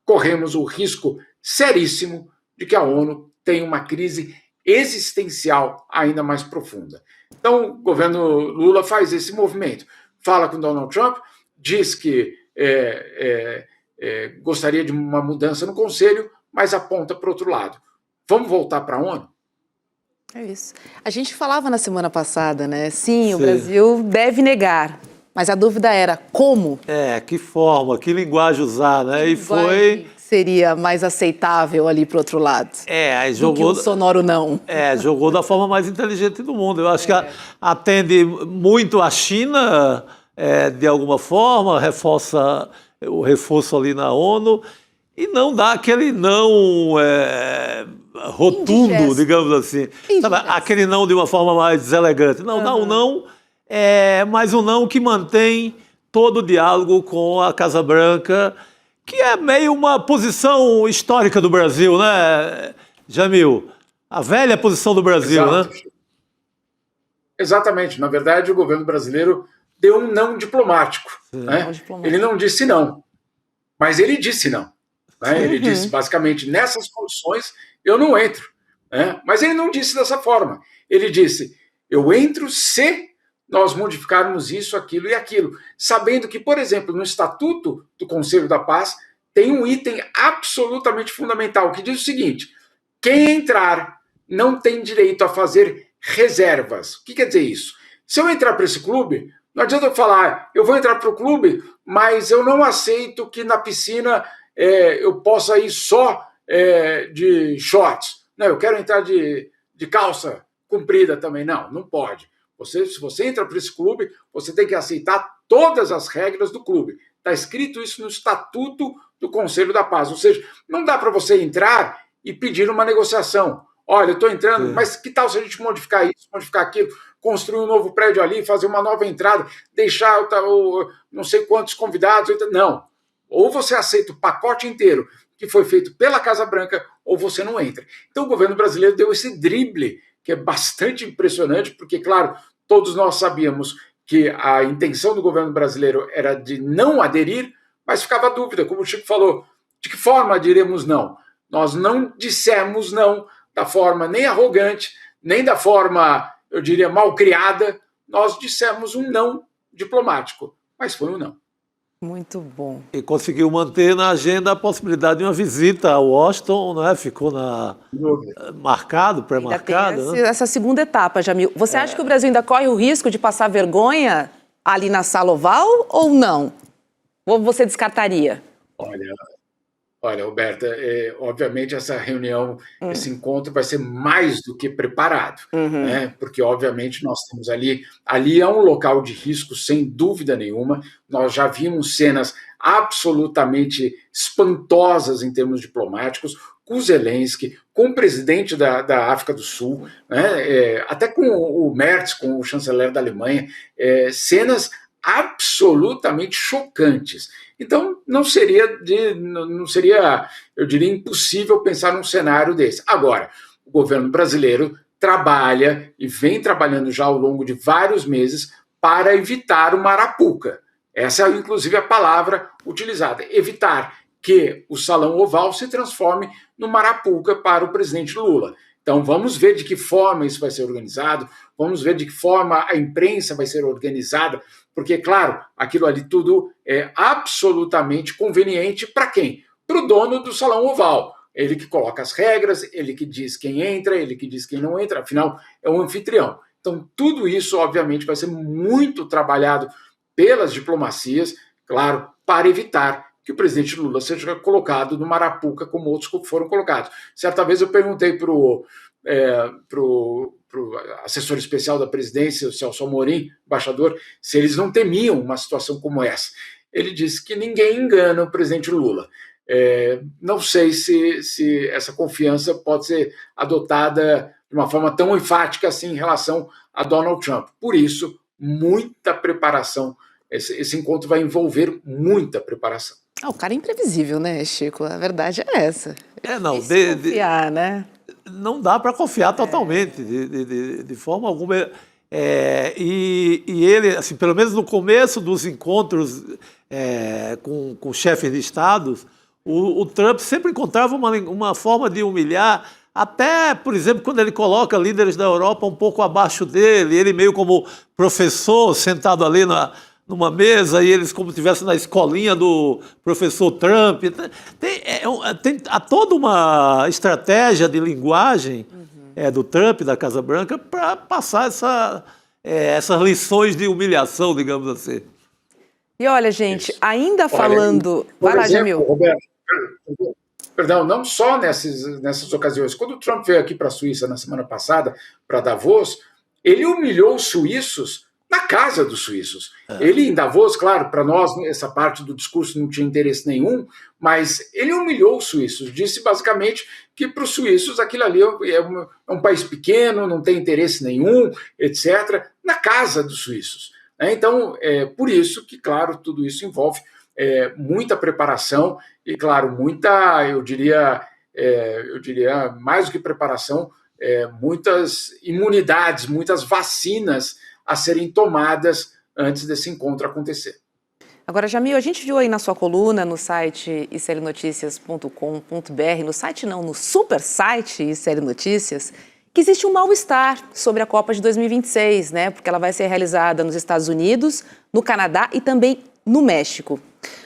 [SPEAKER 5] corremos o risco seríssimo de que a ONU tenha uma crise existencial ainda mais profunda. Então, o governo Lula faz esse movimento. Fala com Donald Trump, diz que gostaria de uma mudança no Conselho, mas aponta para o outro lado. Vamos voltar para a ONU?
[SPEAKER 2] É isso. A gente falava na semana passada, né? Sim, o Brasil deve negar. Mas a dúvida era como?
[SPEAKER 3] Que forma, que linguagem usar, né? E foi...
[SPEAKER 2] seria mais aceitável ali para o outro lado?
[SPEAKER 3] Aí jogou...
[SPEAKER 2] Do que o sonoro não.
[SPEAKER 3] Jogou da forma mais inteligente do mundo. Eu acho que atende muito a China, de alguma forma, reforça o reforço ali na ONU, e não dá aquele não rotundo, indigesto, digamos assim. Sabe, aquele não de uma forma mais deselegante. Não, dá um não, mas um não que mantém todo o diálogo com a Casa Branca, que é meio uma posição histórica do Brasil, né, Jamil? A velha posição do Brasil, exato, né?
[SPEAKER 5] Exatamente. Na verdade, o governo brasileiro deu um não diplomático. Né? Ele não disse não, mas ele disse não. Né? Ele disse, basicamente, nessas condições eu não entro. Né? Mas ele não disse dessa forma. Ele disse, eu entro se nós modificarmos isso, aquilo e aquilo. Sabendo que, por exemplo, no Estatuto do Conselho da Paz, tem um item absolutamente fundamental, que diz o seguinte, quem entrar não tem direito a fazer reservas. O que quer dizer isso? Se eu entrar para esse clube, não adianta eu falar, eu vou entrar para o clube, mas eu não aceito que na piscina eu possa ir só de shorts. Não, eu quero entrar de calça comprida também. Não pode. Se você entra para esse clube, você tem que aceitar todas as regras do clube. Está escrito isso no Estatuto do Conselho da Paz. Ou seja, não dá para você entrar e pedir uma negociação. Olha, eu estou entrando, mas que tal se a gente modificar isso, modificar aquilo, construir um novo prédio ali, fazer uma nova entrada, deixar não sei quantos convidados. Não. Ou você aceita o pacote inteiro que foi feito pela Casa Branca, ou você não entra. Então o governo brasileiro deu esse drible, que é bastante impressionante, porque, claro, todos nós sabíamos que a intenção do governo brasileiro era de não aderir, mas ficava a dúvida, como o Chico falou, de que forma diremos não? Nós não dissemos não da forma nem arrogante, nem da forma, eu diria, mal criada, nós dissemos um não diplomático, mas foi um não.
[SPEAKER 2] Muito bom.
[SPEAKER 3] E conseguiu manter na agenda a possibilidade de uma visita a Washington, né? Ficou marcado, pré-marcado.
[SPEAKER 2] Ainda tem essa segunda etapa, Jamil. Você acha que o Brasil ainda corre o risco de passar vergonha ali na Sala Oval ou não? Ou você descartaria?
[SPEAKER 5] Olha, Roberta, obviamente essa reunião, esse encontro vai ser mais do que preparado, né? Porque obviamente nós temos ali é um local de risco, sem dúvida nenhuma. Nós já vimos cenas absolutamente espantosas em termos diplomáticos, com Zelensky, com o presidente da África do Sul, né? Até com o Merz, com o chanceler da Alemanha, cenas absolutamente chocantes. Então, não seria, eu diria, impossível pensar num cenário desse. Agora, o governo brasileiro trabalha e vem trabalhando já ao longo de vários meses para evitar uma arapuca. Essa é, inclusive, a palavra utilizada. Evitar que o Salão Oval se transforme numa arapuca para o presidente Lula. Então, vamos ver de que forma isso vai ser organizado, vamos ver de que forma a imprensa vai ser organizada, porque, claro, aquilo ali tudo é absolutamente conveniente para quem? Para o dono do Salão Oval. Ele que coloca as regras, ele que diz quem entra, ele que diz quem não entra, afinal, é um anfitrião. Então, tudo isso, obviamente, vai ser muito trabalhado pelas diplomacias, claro, para evitar que o presidente Lula seja colocado numa arapuca como outros foram colocados. Certa vez eu perguntei para o assessor especial da presidência, o Celso Amorim, embaixador, se eles não temiam uma situação como essa. Ele disse que ninguém engana o presidente Lula. Não sei se essa confiança pode ser adotada de uma forma tão enfática assim em relação a Donald Trump. Por isso, muita preparação. Esse encontro vai envolver muita preparação.
[SPEAKER 2] O cara é imprevisível, né, Chico? A verdade é essa.
[SPEAKER 3] Não,
[SPEAKER 2] confiar, né?
[SPEAKER 3] Não dá para confiar totalmente, de forma alguma. E ele, assim, pelo menos no começo dos encontros com chefes de estados, o Trump sempre encontrava uma forma de humilhar, até, por exemplo, quando ele coloca líderes da Europa um pouco abaixo dele, ele meio como professor sentado ali numa mesa, e eles como se estivessem na escolinha do professor Trump. Há toda uma estratégia de linguagem do Trump, da Casa Branca, para passar essas lições de humilhação, digamos assim.
[SPEAKER 2] E olha, gente, ainda falando... Vai lá, Jamil.
[SPEAKER 5] Roberto, perdão, não só nessas ocasiões. Quando o Trump veio aqui para a Suíça na semana passada, para Davos, ele humilhou os suíços na casa dos suíços. Ele em Davos, claro, para nós essa parte do discurso não tinha interesse nenhum, mas ele humilhou os suíços, disse basicamente que para os suíços aquilo ali é um país pequeno, não tem interesse nenhum, etc., na casa dos suíços. Então, por isso que, claro, tudo isso envolve muita preparação e, claro, muita, eu diria mais do que preparação, muitas imunidades, muitas vacinas a serem tomadas antes desse encontro acontecer.
[SPEAKER 2] Agora, Jamil, a gente viu aí na sua coluna no site iclnoticias.com.br, no site não, no super site ICL Notícias, que existe um mal-estar sobre a Copa de 2026, né? Porque ela vai ser realizada nos Estados Unidos, no Canadá e também no México.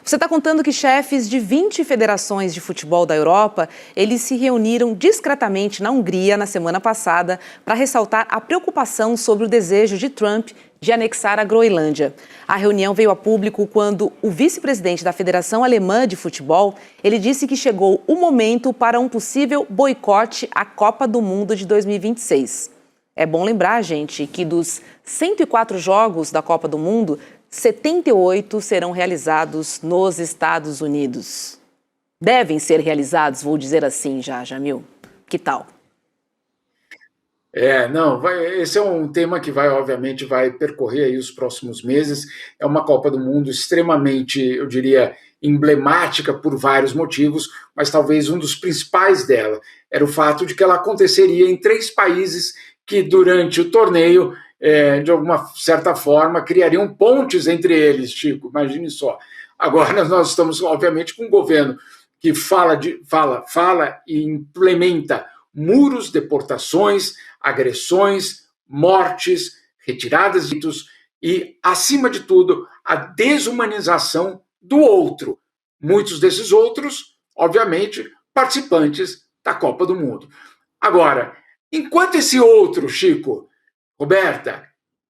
[SPEAKER 2] Você está contando que chefes de 20 federações de futebol da Europa, eles se reuniram discretamente na Hungria na semana passada para ressaltar a preocupação sobre o desejo de Trump de anexar a Groenlândia. A reunião veio a público quando o vice-presidente da Federação Alemã de Futebol, ele disse que chegou o momento para um possível boicote à Copa do Mundo de 2026. É bom lembrar, gente, que dos 104 jogos da Copa do Mundo, 78 serão realizados nos Estados Unidos. Devem ser realizados, vou dizer assim já, Jamil. Que tal?
[SPEAKER 5] Esse é um tema que obviamente vai percorrer aí os próximos meses. É uma Copa do Mundo extremamente, eu diria, emblemática por vários motivos, mas talvez um dos principais dela era o fato de que ela aconteceria em 3 países que durante o torneio, de alguma certa forma, criariam pontes entre eles, Chico, imagine só. Agora nós estamos, obviamente, com um governo que fala e implementa muros, deportações, agressões, mortes, retiradas de direitos e, acima de tudo, a desumanização do outro. Muitos desses outros, obviamente, participantes da Copa do Mundo. Agora, enquanto esse outro, Chico, Roberta,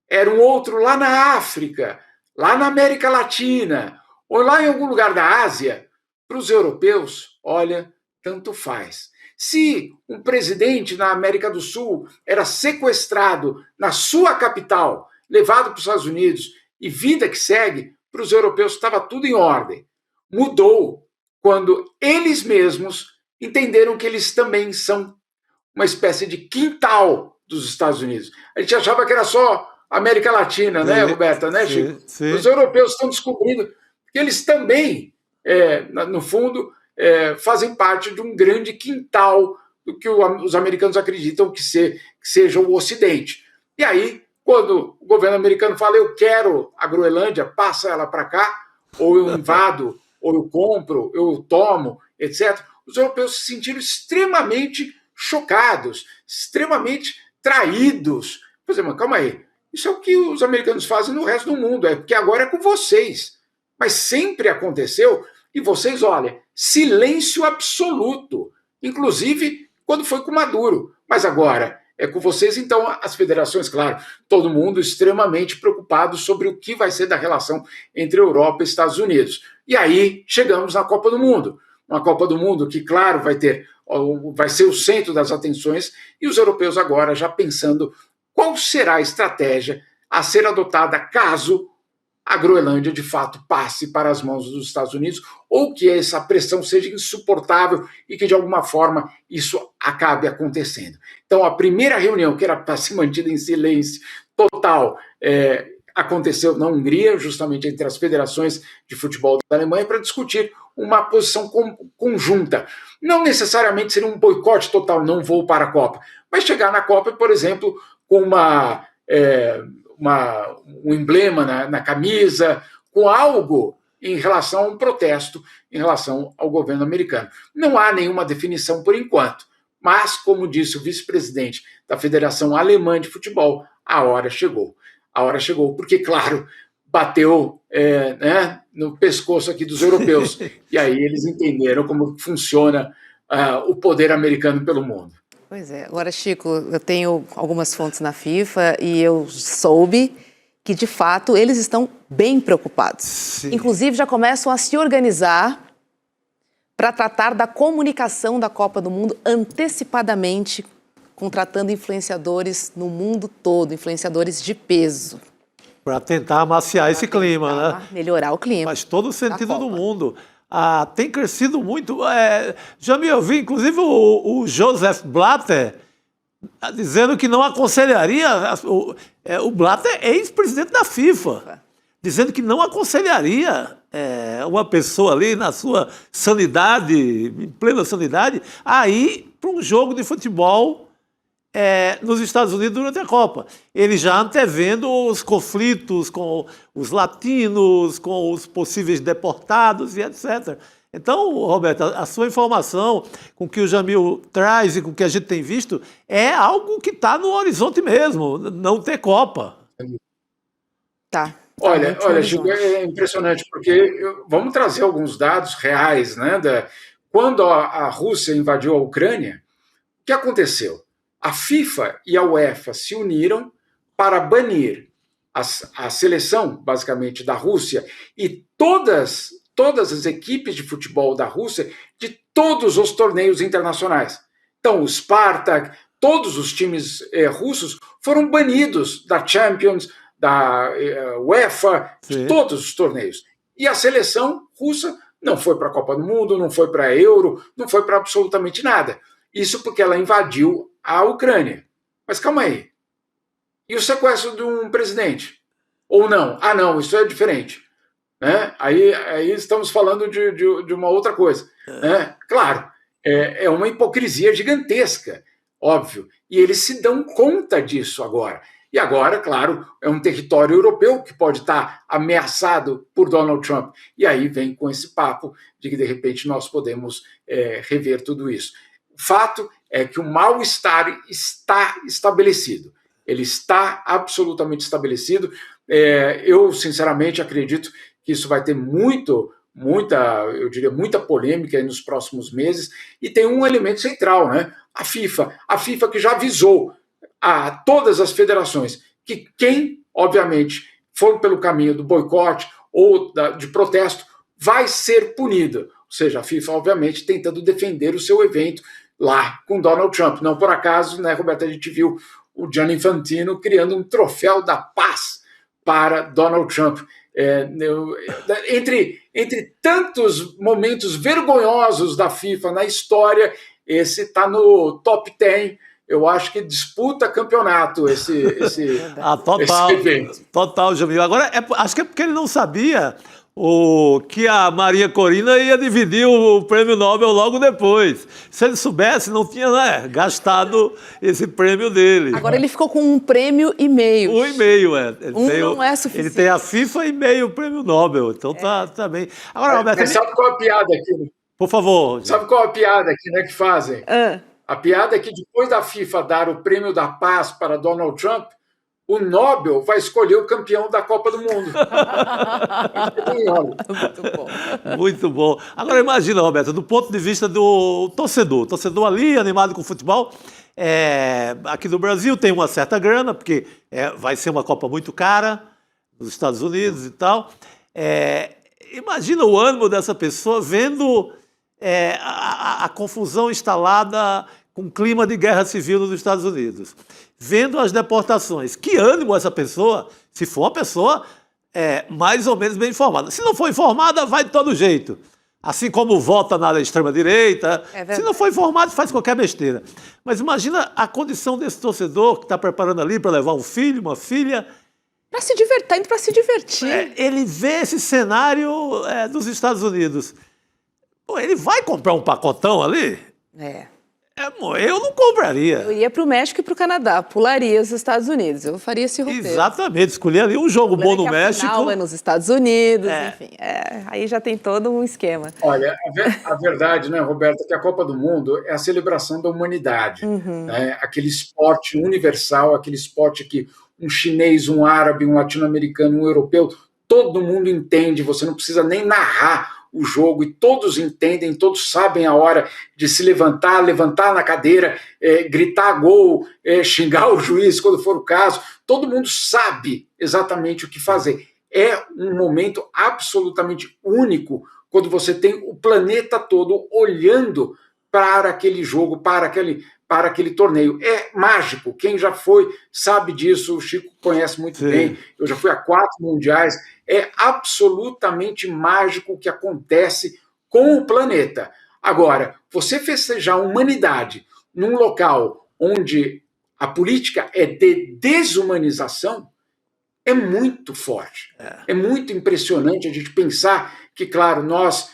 [SPEAKER 5] era um outro lá na África, lá na América Latina, ou lá em algum lugar da Ásia, para os europeus, olha, tanto faz. Se um presidente na América do Sul era sequestrado na sua capital, levado para os Estados Unidos, e vida que segue, para os europeus estava tudo em ordem. Mudou quando eles mesmos entenderam que eles também são uma espécie de quintal dos Estados Unidos. A gente achava que era só América Latina, né, Roberta, né, Chico? Sim. Os europeus estão descobrindo que eles também, no fundo, fazem parte de um grande quintal do que os americanos acreditam que seja o Ocidente. E aí, quando o governo americano fala, eu quero a Groenlândia, passa ela para cá, ou eu invado, ou eu compro, eu tomo, etc., os europeus se sentiram extremamente chocados, extremamente traídos. Por exemplo, calma aí, isso é o que os americanos fazem no resto do mundo, é porque agora é com vocês. Mas sempre aconteceu, e vocês, olha, silêncio absoluto, inclusive quando foi com Maduro. Mas agora é com vocês, então as federações, claro, todo mundo extremamente preocupado sobre o que vai ser da relação entre Europa e Estados Unidos. E aí chegamos na Copa do Mundo. Uma Copa do Mundo que, claro, vai ser o centro das atenções, e os europeus agora já pensando qual será a estratégia a ser adotada caso a Groenlândia, de fato, passe para as mãos dos Estados Unidos, ou que essa pressão seja insuportável e que, de alguma forma, isso acabe acontecendo. Então, a primeira reunião, que era para ser mantida em silêncio total, aconteceu na Hungria, justamente entre as federações de futebol da Alemanha, para discutir uma posição conjunta. Não necessariamente seria um boicote total, não vou para a Copa, mas chegar na Copa, por exemplo, com um emblema na camisa, com algo em relação a um protesto em relação ao governo americano. Não há nenhuma definição por enquanto, mas, como disse o vice-presidente da Federação Alemã de Futebol, a hora chegou. A hora chegou, porque, claro, bateu no pescoço aqui dos europeus. E aí eles entenderam como funciona o poder americano pelo mundo.
[SPEAKER 2] Pois é. Agora, Chico, eu tenho algumas fontes na FIFA e eu soube que, de fato, eles estão bem preocupados. Sim. Inclusive, já começam a se organizar para tratar da comunicação da Copa do Mundo antecipadamente, contratando influenciadores no mundo todo, influenciadores de peso.
[SPEAKER 3] Para tentar amaciar esse clima, né?
[SPEAKER 2] Melhorar o clima.
[SPEAKER 3] Faz todo o sentido do mundo. Tem crescido muito. Já me ouvi, inclusive, o Joseph Blatter dizendo que não aconselharia. O Blatter é ex-presidente da FIFA, dizendo que não aconselharia uma pessoa ali na sua sanidade, em plena sanidade, a ir para um jogo de futebol nos Estados Unidos durante a Copa. Ele já antevendo os conflitos com os latinos, com os possíveis deportados e etc. Então, Roberto, a sua informação com o que o Jamil traz e com o que a gente tem visto é algo que está no horizonte mesmo, não ter Copa.
[SPEAKER 2] Tá.
[SPEAKER 5] Olha, Chico, é impressionante, porque vamos trazer alguns dados reais, né? Quando a Rússia invadiu a Ucrânia, o que aconteceu? A FIFA e a UEFA se uniram para banir a seleção, basicamente, da Rússia e todas as equipes de futebol da Rússia de todos os torneios internacionais. Então, o Spartak, todos os times russos foram banidos da Champions, da UEFA, de todos os torneios. E a seleção russa não foi para a Copa do Mundo, não foi para a Euro, não foi para absolutamente nada. Isso porque ela invadiu a Ucrânia. Mas calma aí. E o sequestro de um presidente? Ou não? Não, isso é diferente. Né? Aí estamos falando de uma outra coisa. Né? Claro, é uma hipocrisia gigantesca, óbvio. E eles se dão conta disso agora. E agora, claro, é um território europeu que pode estar ameaçado por Donald Trump. E aí vem com esse papo de que, de repente, nós podemos rever tudo isso. O fato é que o mal-estar está estabelecido. Ele está absolutamente estabelecido. Eu, sinceramente, acredito que isso vai ter muito eu diria, muita polêmica aí nos próximos meses, e tem um elemento central, né? A FIFA que já avisou a todas as federações que quem, obviamente, for pelo caminho do boicote ou de protesto vai ser punido. Ou seja, a FIFA, obviamente, tentando defender o seu evento lá com Donald Trump. Não por acaso, né, Roberto, a gente viu o Gianni Infantino criando um troféu da paz para Donald Trump. Entre tantos momentos vergonhosos da FIFA na história, esse está no top 10. Eu acho que disputa campeonato esse evento.
[SPEAKER 3] Total, Jamil. Agora, acho que é porque ele não sabia que a Maria Corina ia dividir o prêmio Nobel logo depois. Se ele soubesse, não tinha, né, gastado esse prêmio dele.
[SPEAKER 2] Agora ele ficou com 1,5 prêmio.
[SPEAKER 3] 1,5.
[SPEAKER 2] Não é suficiente.
[SPEAKER 3] Ele tem a FIFA e meio prêmio Nobel. Então tá bem. Agora, Roberto...
[SPEAKER 5] Mas sabe qual é a piada aqui?
[SPEAKER 3] Por favor.
[SPEAKER 5] Sabe qual é a piada aqui, né, que fazem? A piada é que depois da FIFA dar o prêmio da paz para Donald Trump, o Nobel vai escolher o campeão da Copa do Mundo.
[SPEAKER 2] Muito bom.
[SPEAKER 3] Muito bom. Agora imagina, Roberto, do ponto de vista do torcedor ali, animado com o futebol, aqui no Brasil tem uma certa grana, porque vai ser uma Copa muito cara, nos Estados Unidos e tal. Imagina o ânimo dessa pessoa vendo a confusão instalada com clima de guerra civil nos Estados Unidos, vendo as deportações. Que ânimo essa pessoa, se for uma pessoa mais ou menos bem informada. Se não for informada, vai de todo jeito. Assim como vota na extrema-direita. Se não for informado, faz qualquer besteira. Mas imagina a condição desse torcedor que está preparando ali para levar um filho, uma filha.
[SPEAKER 2] Para se divertir, tá indo para se divertir.
[SPEAKER 3] Ele vê esse cenário dos Estados Unidos. Pô, ele vai comprar um pacotão ali? Eu não compraria.
[SPEAKER 2] Eu ia para o México e para o Canadá, pularia os Estados Unidos. Eu faria esse roteiro.
[SPEAKER 3] Exatamente, escolhi ali um jogo bom no México.
[SPEAKER 2] Afinal, é nos Estados Unidos, enfim. Aí já tem todo um esquema.
[SPEAKER 5] Olha, a verdade, né, Roberta, é que a Copa do Mundo é a celebração da humanidade. Né? Aquele esporte universal, aquele esporte que um chinês, um árabe, um latino-americano, um europeu, todo mundo entende, você não precisa nem narrar o jogo, e todos entendem, todos sabem a hora de se levantar na cadeira, gritar gol, xingar o juiz quando for o caso, todo mundo sabe exatamente o que fazer. É um momento absolutamente único quando você tem o planeta todo olhando para aquele jogo, para aquele torneio. É mágico, quem já foi sabe disso, o Chico conhece muito bem, eu já fui a 4 mundiais, é absolutamente mágico o que acontece com o planeta. Agora, você festejar a humanidade num local onde a política é de desumanização é muito forte. É muito impressionante a gente pensar que, claro, nós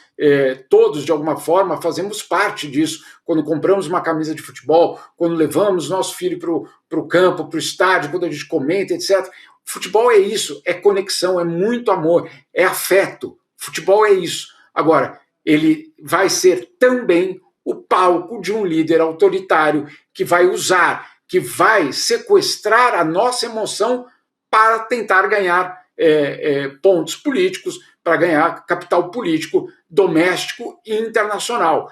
[SPEAKER 5] todos, de alguma forma, fazemos parte disso. Quando compramos uma camisa de futebol, quando levamos nosso filho para o campo, para o estádio, quando a gente comenta, etc. Futebol é isso, é conexão, é muito amor, é afeto. Futebol é isso. Agora, ele vai ser também o palco de um líder autoritário que vai usar, que vai sequestrar a nossa emoção para tentar ganhar pontos políticos, para ganhar capital político doméstico e internacional.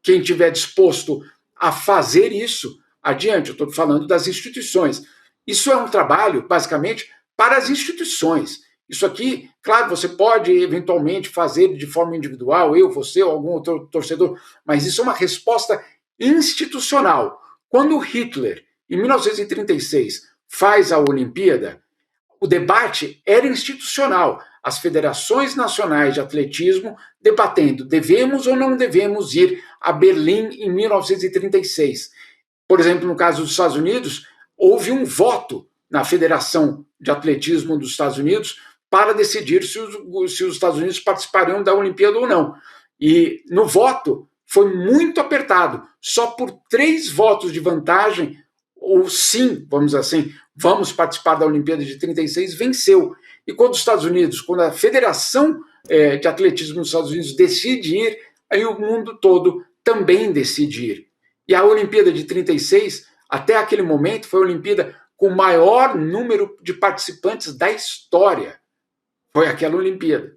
[SPEAKER 5] Quem estiver disposto a fazer isso, adiante. Eu estou falando das instituições. Isso é um trabalho, basicamente, para as instituições. Isso aqui, claro, você pode eventualmente fazer de forma individual, eu, você ou algum outro torcedor, mas isso é uma resposta institucional. Quando Hitler, em 1936, faz a Olimpíada, o debate era institucional. As federações nacionais de atletismo debatendo, devemos ou não devemos ir a Berlim em 1936. Por exemplo, no caso dos Estados Unidos, houve um voto na Federação de Atletismo dos Estados Unidos para decidir se os Estados Unidos participariam da Olimpíada ou não. E no voto foi muito apertado. Só por 3 votos de vantagem, ou sim, vamos dizer assim, vamos participar da Olimpíada de 36, venceu. E quando os Estados Unidos, quando a Federação de Atletismo dos Estados Unidos decide ir, aí o mundo todo também decide ir. E a Olimpíada de 36, até aquele momento, foi a Olimpíada com o maior número de participantes da história. Foi aquela Olimpíada.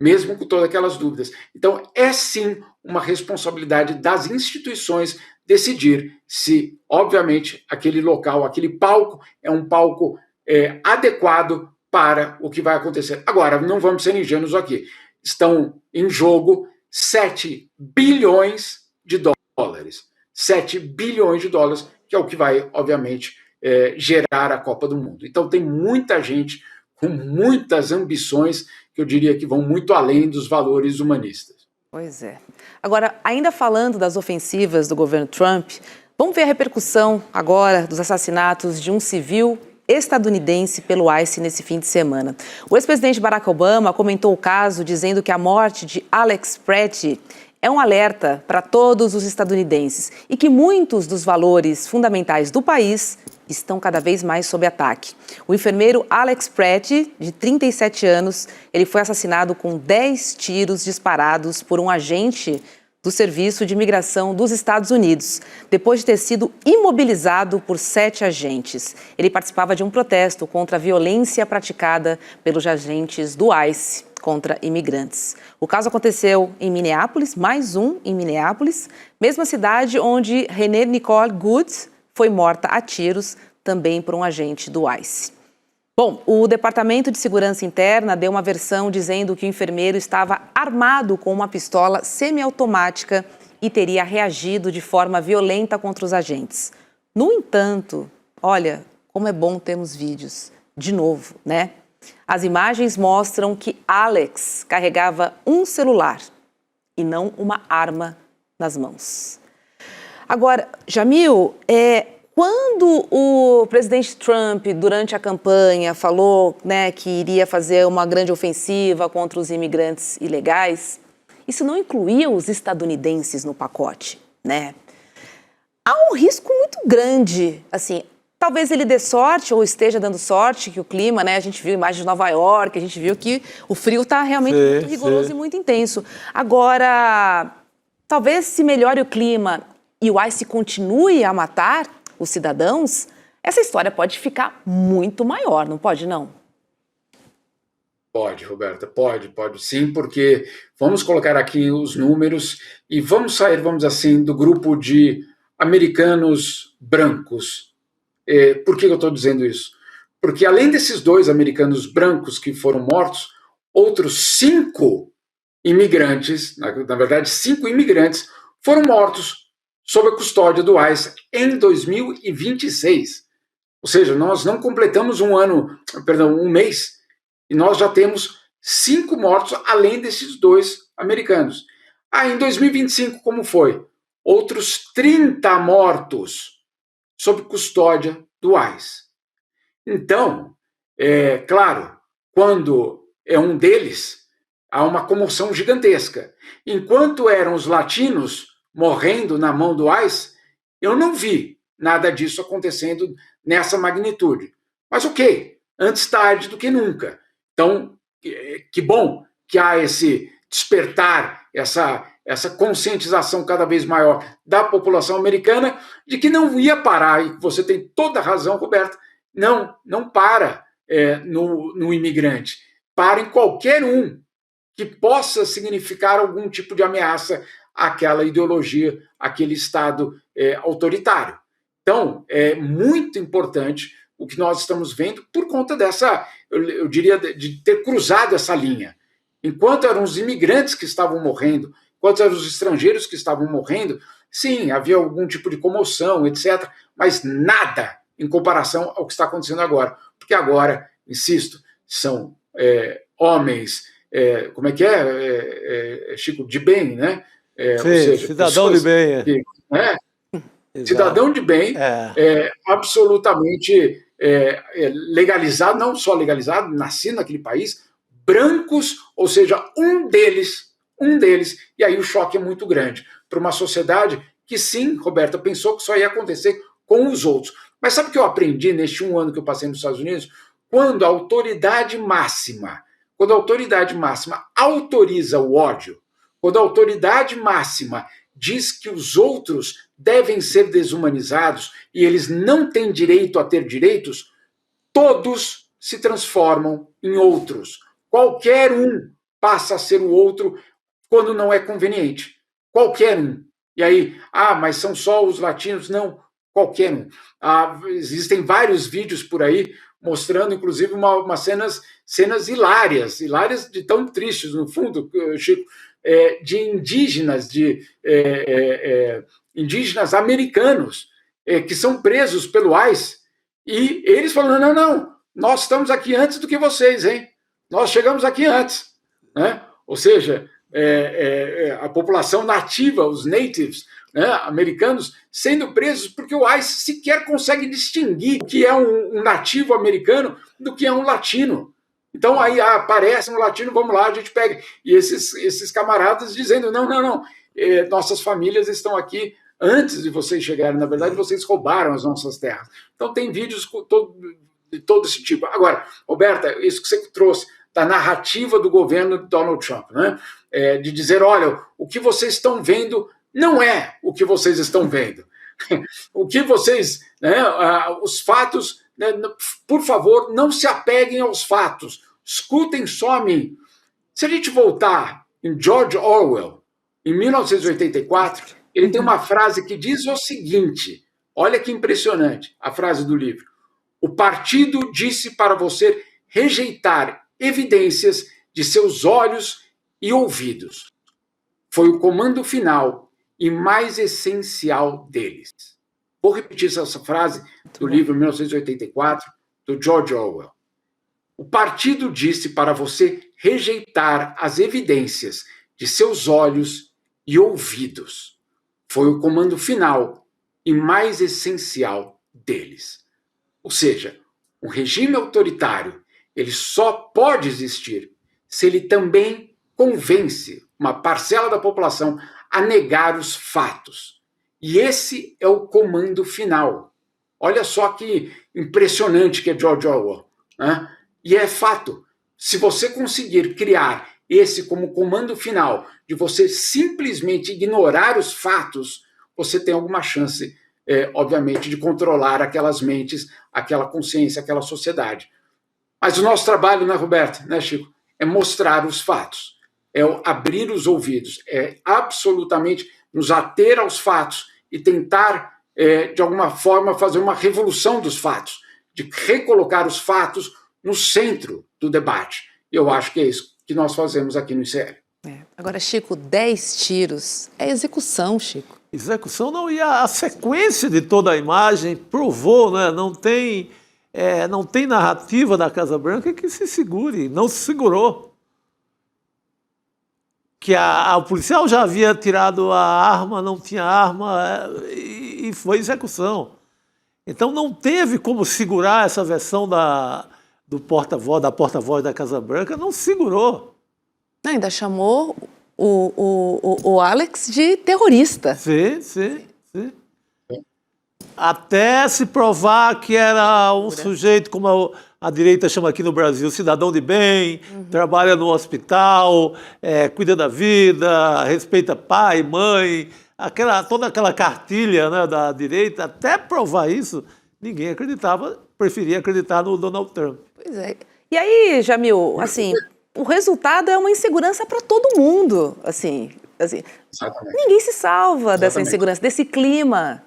[SPEAKER 5] mesmo com todas aquelas dúvidas. Então, é sim uma responsabilidade das instituições decidir se, obviamente, aquele local, aquele palco, é um palco adequado para o que vai acontecer. Agora, não vamos ser ingênuos aqui. Estão em jogo 7 bilhões de dólares. 7 bilhões de dólares, que é o que vai, obviamente, gerar a Copa do Mundo. Então, tem muita gente com muitas ambições que eu diria que vão muito além dos valores humanistas.
[SPEAKER 2] Pois é. Agora, ainda falando das ofensivas do governo Trump, vamos ver a repercussão agora dos assassinatos de um civil estadunidense pelo ICE nesse fim de semana. O ex-presidente Barack Obama comentou o caso dizendo que a morte de Alex Pretty é um alerta para todos os estadunidenses e que muitos dos valores fundamentais do país estão cada vez mais sob ataque. O enfermeiro Alex Pretty, de 37 anos, ele foi assassinado com 10 tiros disparados por um agente do Serviço de Imigração dos Estados Unidos, depois de ter sido imobilizado por 7 agentes. Ele participava de um protesto contra a violência praticada pelos agentes do ICE contra imigrantes. O caso aconteceu em Minneapolis, mais um em Minneapolis, mesma cidade onde Renee Nicole Good foi morta a tiros, também por um agente do ICE. Bom, o Departamento de Segurança Interna deu uma versão dizendo que o enfermeiro estava armado com uma pistola semiautomática e teria reagido de forma violenta contra os agentes. No entanto, olha, como é bom termos vídeos. De novo, né? As imagens mostram que Alex carregava um celular e não uma arma nas mãos. Agora, Jamil, quando o presidente Trump, durante a campanha, falou, né, que iria fazer uma grande ofensiva contra os imigrantes ilegais, isso não incluía os estadunidenses no pacote, né? Há um risco muito grande, assim, talvez ele dê sorte ou esteja dando sorte, que o clima, né, a gente viu imagens de Nova York, a gente viu que o frio está realmente muito rigoroso e muito intenso. Agora, talvez se melhore o clima e o ICE continue a matar os cidadãos, essa história pode ficar muito maior, não pode, não?
[SPEAKER 5] Pode, Roberta, pode sim, porque vamos colocar aqui os números e vamos sair, vamos assim, do grupo de americanos brancos. Por que eu estou dizendo isso? Porque além desses 2 americanos brancos que foram mortos, outros 5 imigrantes, na verdade 5 imigrantes, foram mortos sob a custódia do ICE em 2026. Ou seja, nós não completamos um mês, e nós já temos 5 mortos, além desses 2 americanos. Em 2025, como foi? Outros 30 mortos sob custódia do ICE. Então, claro, quando é um deles, há uma comoção gigantesca. Enquanto eram os latinos morrendo na mão do ICE, eu não vi nada disso acontecendo nessa magnitude. Mas ok, antes tarde do que nunca. Então, que bom que há esse despertar, essa conscientização cada vez maior da população americana de que não ia parar, e você tem toda a razão, Roberto, não para no imigrante, para em qualquer um que possa significar algum tipo de ameaça àquela ideologia, àquele Estado autoritário. Então, é muito importante o que nós estamos vendo por conta dessa, eu diria, de ter cruzado essa linha. Enquanto eram os imigrantes que estavam morrendo, enquanto eram os estrangeiros que estavam morrendo, sim, havia algum tipo de comoção, etc., mas nada em comparação ao que está acontecendo agora. Porque agora, insisto, são homens, como é que Chico, de bem, né?
[SPEAKER 3] Sim, ou seja, cidadão de bem.
[SPEAKER 5] Cidadão de bem, absolutamente legalizado, não só legalizado, nascido naquele país, brancos, ou seja, um deles, e aí o choque é muito grande para uma sociedade que sim, Roberta, pensou que só ia acontecer com os outros. Mas sabe o que eu aprendi neste 1 ano que eu passei nos Estados Unidos? Quando a autoridade máxima autoriza o ódio, quando a autoridade máxima diz que os outros devem ser desumanizados e eles não têm direito a ter direitos, todos se transformam em outros. Qualquer um passa a ser o outro quando não é conveniente. Qualquer um. E aí, mas são só os latinos? Não, qualquer um. Existem vários vídeos por aí mostrando, inclusive, umas cenas hilárias de tão tristes, no fundo, Chico, de indígenas, indígenas americanos, que são presos pelo ICE, e eles falam, não, nós estamos aqui antes do que vocês, hein? Nós chegamos aqui antes, né? Ou seja, a população nativa, os natives, né, americanos, sendo presos porque o ICE sequer consegue distinguir o que é um nativo americano do que é um latino. Então aí aparece um latino, vamos lá, a gente pega. E esses camaradas dizendo, não, nossas famílias estão aqui antes de vocês chegarem, na verdade vocês roubaram as nossas terras. Então tem vídeos de todo esse tipo. Agora, Roberta, isso que você trouxe da narrativa do governo de Donald Trump, né? De dizer, olha, o que vocês estão vendo não é o que vocês estão vendo. O que vocês, né, os fatos, né, por favor, não se apeguem aos fatos, escutem só a mim. Se a gente voltar em George Orwell, em 1984, ele tem uma frase que diz o seguinte, olha que impressionante a frase do livro: o partido disse para você rejeitar evidências de seus olhos e ouvidos. Foi o comando final e mais essencial deles. Vou repetir essa frase do livro 1984, do George Orwell. O partido disse para você rejeitar as evidências de seus olhos e ouvidos. Foi o comando final e mais essencial deles. Ou seja, um regime autoritário, ele só pode existir se ele também convence uma parcela da população a negar os fatos. E esse é o comando final. Olha só que impressionante que é George Orwell, né? E é fato. Se você conseguir criar esse como comando final, de você simplesmente ignorar os fatos, você tem alguma chance, obviamente, de controlar aquelas mentes, aquela consciência, aquela sociedade. Mas o nosso trabalho, né, Roberto, né, Chico, é mostrar os fatos, é abrir os ouvidos, é absolutamente nos ater aos fatos e tentar, de alguma forma, fazer uma revolução dos fatos, de recolocar os fatos no centro do debate. Eu acho que é isso que nós fazemos aqui no ICL.
[SPEAKER 2] Agora, Chico, 10 tiros é execução, Chico.
[SPEAKER 3] Execução não, e a sequência de toda a imagem provou, né? Não tem narrativa da Casa Branca que se segure, não se segurou. Que o policial já havia tirado a arma, não tinha arma, e foi execução. Então não teve como segurar essa versão da porta-voz da Casa Branca, não segurou.
[SPEAKER 2] Ainda chamou o Alex de terrorista.
[SPEAKER 3] Sim. Até se provar que era um sujeito, como a direita chama aqui no Brasil, cidadão de bem, trabalha no hospital, cuida da vida, respeita pai, mãe, toda aquela cartilha, né, da direita, até provar isso, ninguém acreditava, preferia acreditar no Donald Trump.
[SPEAKER 2] Pois é. E aí, Jamil, assim, o resultado é uma insegurança para todo mundo, assim, ninguém se salva dessa insegurança, desse clima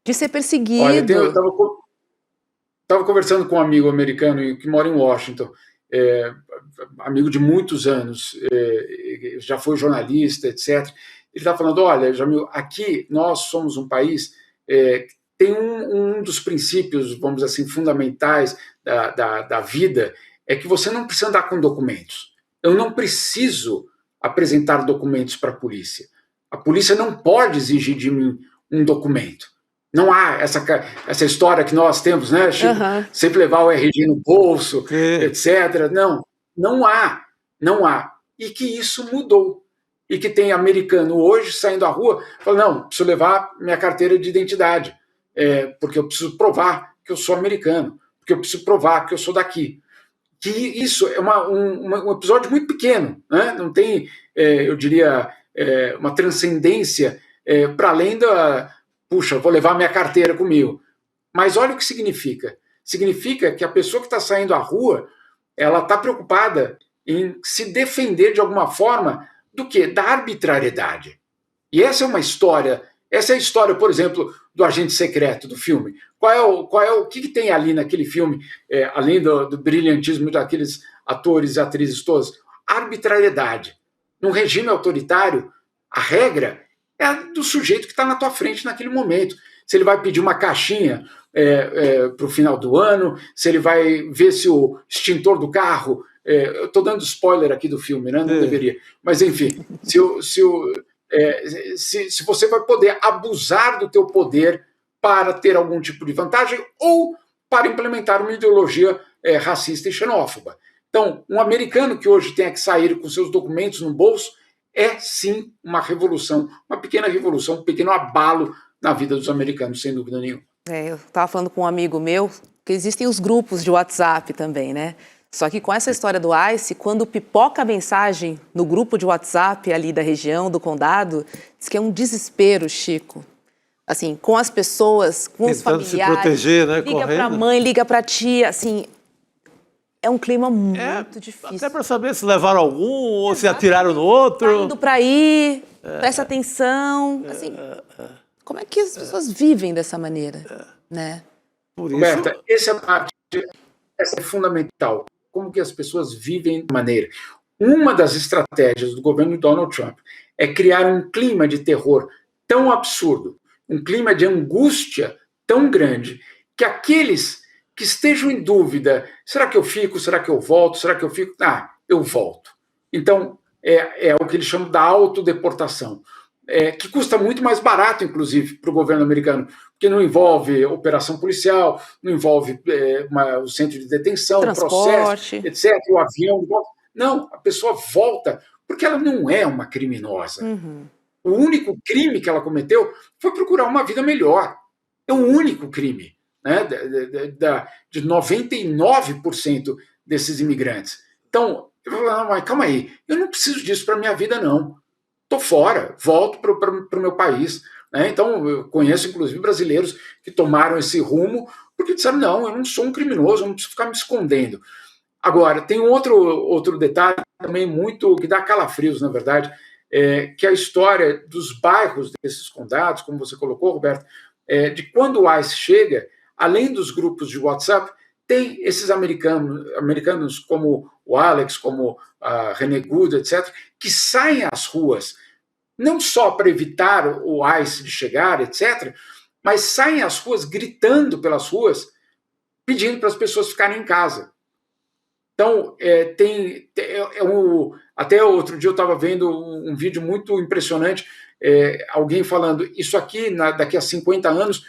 [SPEAKER 2] de ser perseguido.
[SPEAKER 5] Olha, eu estava conversando com um amigo americano que mora em Washington, amigo de muitos anos, já foi jornalista, etc. Ele estava falando, olha, Jamil, aqui nós somos um país que tem um dos princípios, vamos dizer assim, fundamentais da vida, é que você não precisa andar com documentos. Eu não preciso apresentar documentos para a polícia. A polícia não pode exigir de mim um documento. Não há essa história que nós temos, né, Chico? Sempre levar o RG no bolso, etc. Não há. E que isso mudou. E que tem americano hoje saindo à rua, falando, não, preciso levar minha carteira de identidade, porque eu preciso provar que eu sou americano, porque eu preciso provar que eu sou daqui. Que isso é um episódio muito pequeno, né? Não tem, eu diria, uma transcendência para além puxa, vou levar minha carteira comigo. Mas olha o que significa. Significa que a pessoa que está saindo à rua, ela está preocupada em se defender de alguma forma do quê? Da arbitrariedade. E essa é a história, por exemplo, do agente secreto do filme. O que tem ali naquele filme, além do brilhantismo daqueles atores e atrizes todos? Arbitrariedade. Num regime autoritário, a regra é a do sujeito que está na tua frente naquele momento. Se ele vai pedir uma caixinha para o final do ano, se ele vai ver se o extintor do carro... eu estou dando spoiler aqui do filme, né? Não deveria. Mas, enfim, se você vai poder abusar do teu poder para ter algum tipo de vantagem ou para implementar uma ideologia racista e xenófoba. Então, um americano que hoje tenha que sair com seus documentos no bolso é, sim, uma revolução, uma pequena revolução, um pequeno abalo na vida dos americanos, sem dúvida nenhuma.
[SPEAKER 2] Eu estava falando com um amigo meu que existem os grupos de WhatsApp também, né? Só que com essa história do ICE, quando pipoca a mensagem no grupo de WhatsApp ali da região, do condado, diz que é um desespero, Chico. Assim, com as pessoas, com os familiares.
[SPEAKER 3] Se proteger, né?
[SPEAKER 2] Liga para a mãe, liga para a tia, assim... É um clima muito difícil.
[SPEAKER 3] Até para saber se levaram algum ou se atiraram no outro.
[SPEAKER 2] Tá indo para aí, presta atenção. Assim, como é que as pessoas vivem dessa maneira? Né?
[SPEAKER 5] Por isso... Roberta, essa é fundamental. Como que as pessoas vivem de maneira. Uma das estratégias do governo de Donald Trump é criar um clima de terror tão absurdo, um clima de angústia tão grande, que aqueles que estejam em dúvida, será que eu fico, será que eu volto, será que eu fico? Eu volto. Então, é o que eles chamam da autodeportação, que custa muito mais barato, inclusive, para o governo americano, porque não envolve operação policial, não envolve o centro de detenção,
[SPEAKER 2] transporte,
[SPEAKER 5] processo, etc., o avião. Não, a pessoa volta porque ela não é uma criminosa.
[SPEAKER 2] Uhum.
[SPEAKER 5] O único crime que ela cometeu foi procurar uma vida melhor. É o único crime, né, de 99% desses imigrantes. Então, eu vou falar, mas calma aí, eu não preciso disso para a minha vida, não. Estou fora, volto para o meu país. Né? Então, eu conheço, inclusive, brasileiros que tomaram esse rumo porque disseram, não, eu não sou um criminoso, eu não preciso ficar me escondendo. Agora, tem outro detalhe também muito, que dá calafrios, na verdade, que é a história dos bairros desses condados, como você colocou, Roberto, de quando o ICE chega, além dos grupos de WhatsApp, tem esses americanos como o Alex, como a René Good, etc., que saem às ruas, não só para evitar o ICE de chegar, etc., mas saem às ruas gritando pelas ruas, pedindo para as pessoas ficarem em casa. Então, até outro dia eu estava vendo um vídeo muito impressionante, alguém falando, isso aqui, daqui a 50 anos,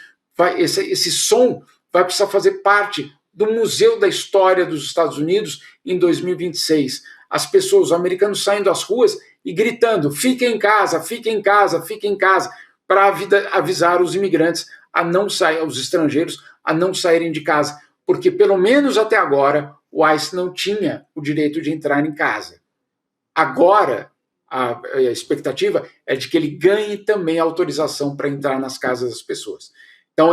[SPEAKER 5] esse som vai precisar fazer parte do Museu da História dos Estados Unidos em 2026. As pessoas, os americanos saindo às ruas e gritando, fiquem em casa, fiquem em casa, fiquem em casa, para avisar os imigrantes a não sair, os estrangeiros a não saírem de casa, porque pelo menos até agora o ICE não tinha o direito de entrar em casa. Agora, a expectativa é de que ele ganhe também a autorização para entrar nas casas das pessoas. Então,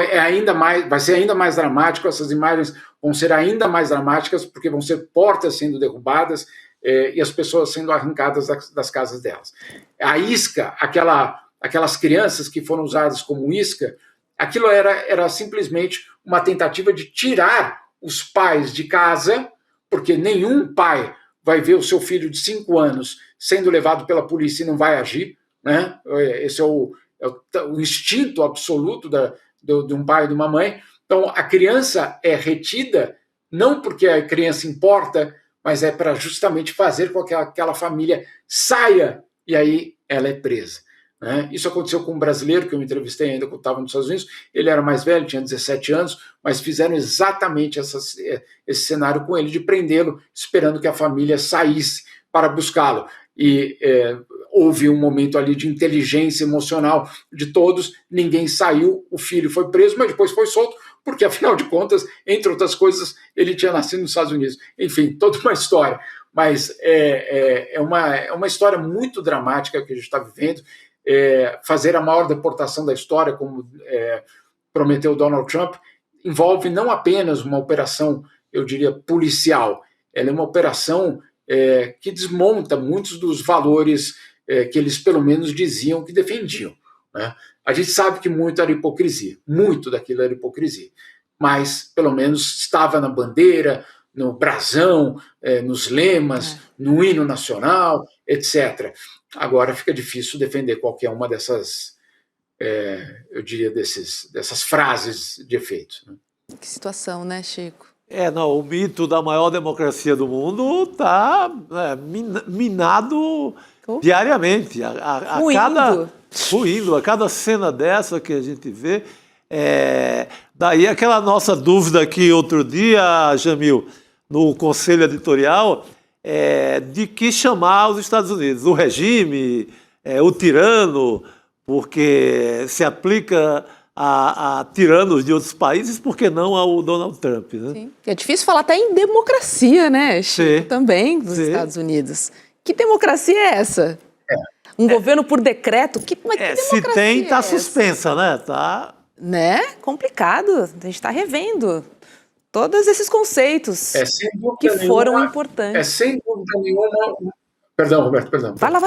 [SPEAKER 5] vai ser ainda mais dramático, essas imagens vão ser ainda mais dramáticas, porque vão ser portas sendo derrubadas e as pessoas sendo arrancadas das casas delas. A isca, aquelas crianças que foram usadas como isca, aquilo era simplesmente uma tentativa de tirar os pais de casa, porque nenhum pai vai ver o seu filho de 5 anos sendo levado pela polícia e não vai agir, né? Esse é o instinto absoluto de um pai e de uma mãe. Então, a criança é retida, não porque a criança importa, mas é para justamente fazer com que aquela família saia, e aí ela é presa. Né? Isso aconteceu com um brasileiro que eu entrevistei ainda quando estava nos Estados Unidos. Ele era mais velho, tinha 17 anos, mas fizeram exatamente esse cenário com ele, de prendê-lo, esperando que a família saísse para buscá-lo. E houve um momento ali de inteligência emocional de todos, ninguém saiu, o filho foi preso, mas depois foi solto, porque afinal de contas, entre outras coisas, ele tinha nascido nos Estados Unidos. Enfim, toda uma história, mas é uma história muito dramática que a gente está vivendo. Fazer a maior deportação da história, como prometeu Donald Trump, envolve não apenas uma operação, eu diria, policial, ela é uma operação que desmonta muitos dos valores que eles, pelo menos, diziam que defendiam, né? A gente sabe que muito era hipocrisia, muito daquilo era hipocrisia, mas, pelo menos, estava na bandeira, no brasão, nos lemas, no hino nacional, etc. Agora fica difícil defender qualquer uma dessas, eu diria, dessas frases de efeito, né?
[SPEAKER 2] Que situação, né, Chico?
[SPEAKER 3] Não, o mito da maior democracia do mundo está minado diariamente. Ruindo. A cada cena dessa que a gente vê. Daí aquela nossa dúvida aqui outro dia, Jamil, no conselho editorial, de que chamar os Estados Unidos, o regime, o tirano, porque se aplica a tiranos de outros países, por que não ao Donald Trump, né?
[SPEAKER 2] Sim. É difícil falar até em democracia, né, Chico?
[SPEAKER 3] Sim.
[SPEAKER 2] Também dos Estados Unidos. Que democracia é essa? Um governo por decreto? Que democracia
[SPEAKER 3] se tem, está
[SPEAKER 2] é essa?
[SPEAKER 3] suspensa, né? Tá.
[SPEAKER 2] Né? Complicado. A gente está revendo todos esses conceitos que foram importantes.
[SPEAKER 5] Sem dúvida nenhuma... Perdão, Roberto, perdão.
[SPEAKER 2] Vai lá.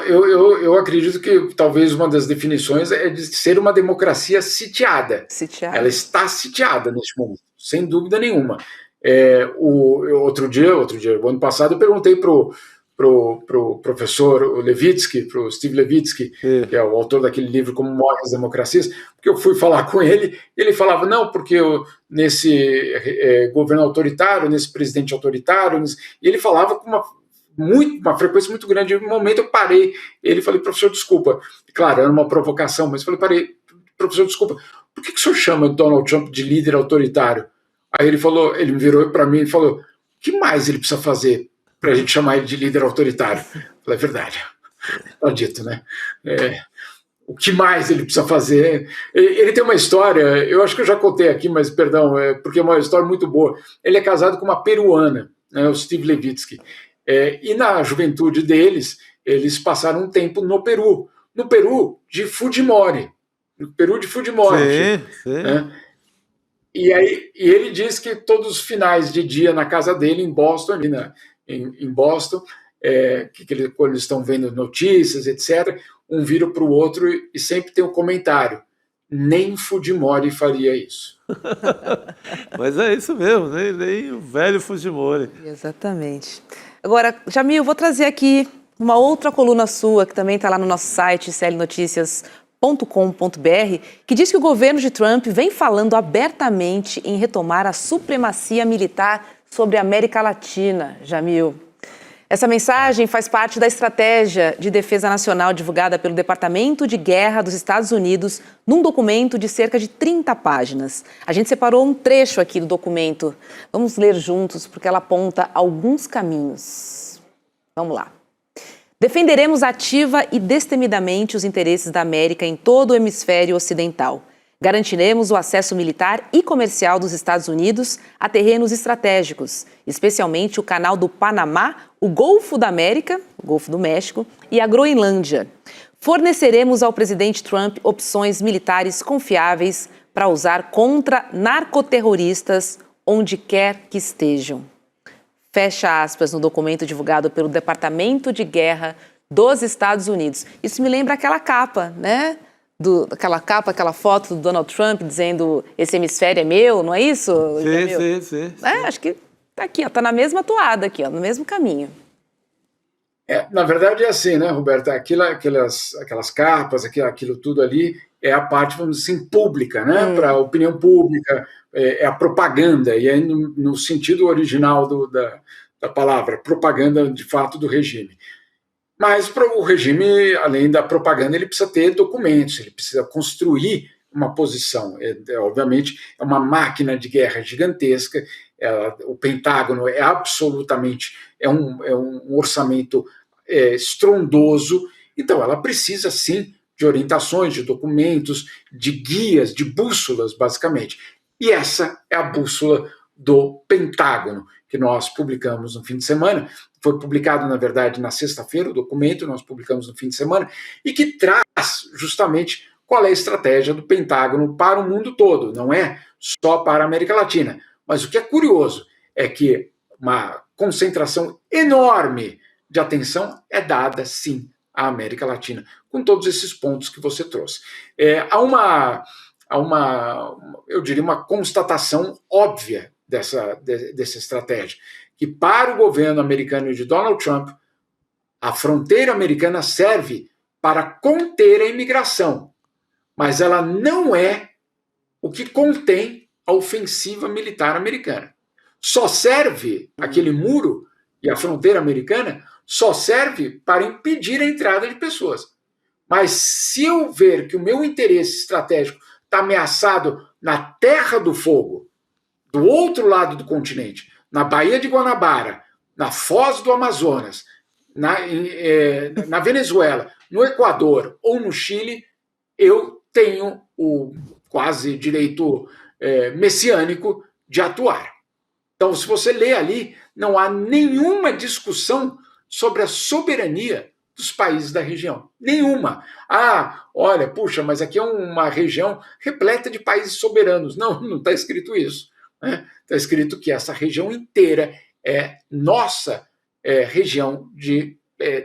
[SPEAKER 5] Eu acredito que talvez uma das definições é de ser uma democracia sitiada. Ela está sitiada neste momento, sem dúvida nenhuma. Outro dia, o ano passado, eu perguntei pro professor Levitsky, pro Steve Levitsky, que é o autor daquele livro Como Morrem as Democracias, porque eu fui falar com ele, ele falava, não, porque nesse governo autoritário, nesse presidente autoritário, e ele falava com uma frequência muito grande. Em um momento eu parei, ele falei, professor, desculpa. Claro, era uma provocação, mas eu falei, professor, desculpa, por que o senhor chama Donald Trump de líder autoritário? Aí ele me virou para mim e falou, o que mais ele precisa fazer para a gente chamar ele de líder autoritário? Eu falei, é verdade, está dito, né? O que mais ele precisa fazer? Ele tem uma história, eu acho que eu já contei aqui, mas perdão, porque é uma história muito boa. Ele é casado com uma peruana, né, o Steve Levitsky. E na juventude deles, eles passaram um tempo no Peru de Fujimori.
[SPEAKER 3] Sim.
[SPEAKER 5] Né? E ele diz que todos os finais de dia na casa dele, em Boston, em Boston, quando eles estão vendo notícias, etc., um vira para o outro e sempre tem um comentário. Nem Fujimori faria isso.
[SPEAKER 3] Mas é isso mesmo, nem o velho Fujimori.
[SPEAKER 2] Exatamente. Agora, Jamil, vou trazer aqui uma outra coluna sua, que também está lá no nosso site, clnoticias.com.br, que diz que o governo de Trump vem falando abertamente em retomar a supremacia militar sobre a América Latina. Jamil, essa mensagem faz parte da estratégia de defesa nacional divulgada pelo Departamento de Guerra dos Estados Unidos num documento de cerca de 30 páginas. A gente separou um trecho aqui do documento. Vamos ler juntos, porque ela aponta alguns caminhos. Vamos lá. Defenderemos ativa e destemidamente os interesses da América em todo o hemisfério ocidental. Garantiremos o acesso militar e comercial dos Estados Unidos a terrenos estratégicos, especialmente o Canal do Panamá, o Golfo da América, o Golfo do México e a Groenlândia. Forneceremos ao presidente Trump opções militares confiáveis para usar contra narcoterroristas onde quer que estejam. Fecha aspas no documento divulgado pelo Departamento de Guerra dos Estados Unidos. Isso me lembra aquela capa, né? Aquela foto do Donald Trump dizendo esse hemisfério é meu, não é isso?
[SPEAKER 3] Sim.
[SPEAKER 2] Acho que tá aqui, está na mesma toada aqui, no mesmo caminho.
[SPEAKER 5] Na verdade é assim, né, Roberta? Aquelas capas, aquilo tudo ali é a parte, vamos dizer assim, pública, né? Para a opinião pública, é a propaganda, e aí no sentido original da palavra, propaganda de fato do regime. Mas para o regime, além da propaganda, ele precisa ter documentos, ele precisa construir uma posição. Obviamente, é uma máquina de guerra gigantesca, o Pentágono é absolutamente, um orçamento estrondoso, então ela precisa sim de orientações, de documentos, de guias, de bússolas, basicamente. E essa é a bússola do Pentágono, que nós publicamos no fim de semana. Foi publicado, na verdade, na sexta-feira, o documento, nós publicamos no fim de semana, e que traz justamente qual é a estratégia do Pentágono para o mundo todo, não é só para a América Latina. Mas o que é curioso é que uma concentração enorme de atenção é dada, sim, à América Latina, com todos esses pontos que você trouxe. Há uma, eu diria, uma constatação óbvia dessa estratégia, que para o governo americano de Donald Trump, a fronteira americana serve para conter a imigração, mas ela não é o que contém a ofensiva militar americana. Só serve aquele muro e a fronteira americana só serve para impedir a entrada de pessoas. Mas se eu ver que o meu interesse estratégico está ameaçado na Terra do Fogo, do outro lado do continente, na Baía de Guanabara, na Foz do Amazonas, na Venezuela, no Equador ou no Chile, eu tenho o quase direito messiânico de atuar. Então, se você lê ali, não há nenhuma discussão sobre a soberania dos países da região. Nenhuma. Olha, puxa, mas aqui é uma região repleta de países soberanos. Não está escrito isso. Está escrito que essa região inteira é nossa região de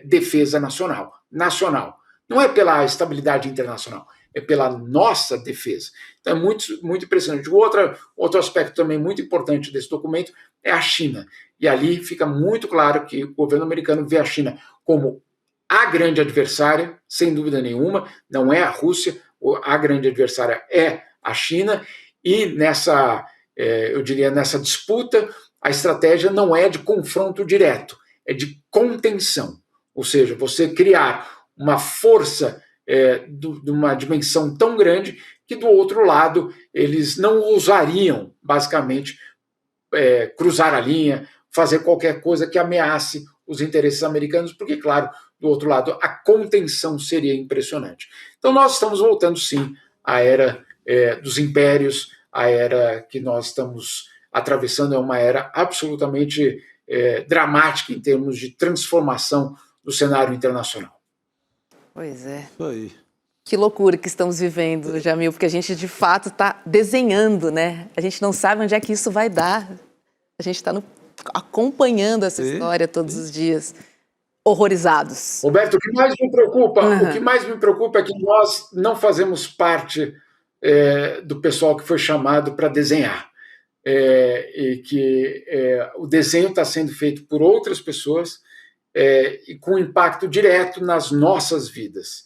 [SPEAKER 5] defesa nacional. Não é pela estabilidade internacional, é pela nossa defesa. Então é muito, muito impressionante. Outro aspecto também muito importante desse documento é a China. E ali fica muito claro que o governo americano vê a China como a grande adversária, sem dúvida nenhuma, não é a Rússia, a grande adversária é a China, e eu diria, nessa disputa, a estratégia não é de confronto direto, é de contenção. Ou seja, você criar uma força de uma dimensão tão grande que, do outro lado, eles não ousariam, basicamente, cruzar a linha, fazer qualquer coisa que ameace os interesses americanos, porque, claro, do outro lado, a contenção seria impressionante. Então, nós estamos voltando, sim, à era dos impérios, a era que nós estamos atravessando é uma era absolutamente dramática em termos de transformação do cenário internacional.
[SPEAKER 2] Pois é.
[SPEAKER 3] Isso aí.
[SPEAKER 2] Que loucura que estamos vivendo, Jamil, porque a gente, de fato, está desenhando, né? A gente não sabe onde é que isso vai dar. A gente está acompanhando essa história todos os dias, horrorizados.
[SPEAKER 5] Roberto, o que mais me preocupa é que nós não fazemos parte do pessoal que foi chamado para desenhar. E que o desenho está sendo feito por outras pessoas e com impacto direto nas nossas vidas.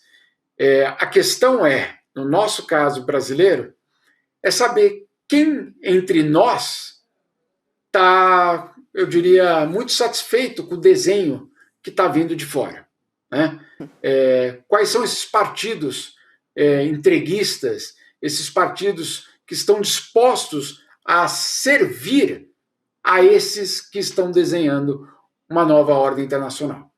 [SPEAKER 5] A questão no nosso caso brasileiro, é saber quem entre nós está, eu diria, muito satisfeito com o desenho que está vindo de fora. Né? Quais são esses partidos entreguistas, esses partidos que estão dispostos a servir a esses que estão desenhando uma nova ordem internacional?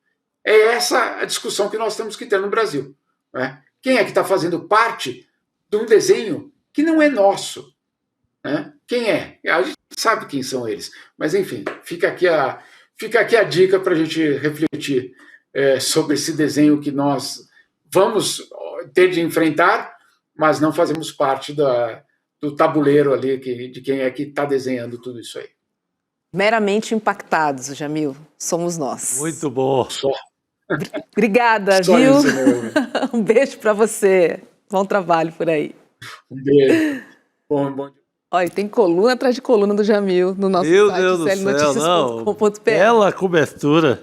[SPEAKER 5] É essa a discussão que nós temos que ter no Brasil. Né? Quem é que está fazendo parte de um desenho que não é nosso? Né? Quem é? A gente sabe quem são eles. Mas, enfim, fica aqui a dica para a gente refletir sobre esse desenho que nós vamos ter de enfrentar, mas não fazemos parte do tabuleiro ali de quem é que está desenhando tudo isso aí.
[SPEAKER 2] Meramente impactados, Jamil, somos nós.
[SPEAKER 3] Muito bom.
[SPEAKER 5] Só.
[SPEAKER 2] Obrigada,
[SPEAKER 5] Só
[SPEAKER 2] viu?
[SPEAKER 5] isso,
[SPEAKER 2] Um beijo para você. Bom trabalho por aí.
[SPEAKER 5] Um beijo. Bom.
[SPEAKER 2] Olha, tem coluna atrás de coluna do Jamil no nosso
[SPEAKER 3] Meu
[SPEAKER 2] site,
[SPEAKER 3] Deus do céu, não. Bela cobertura.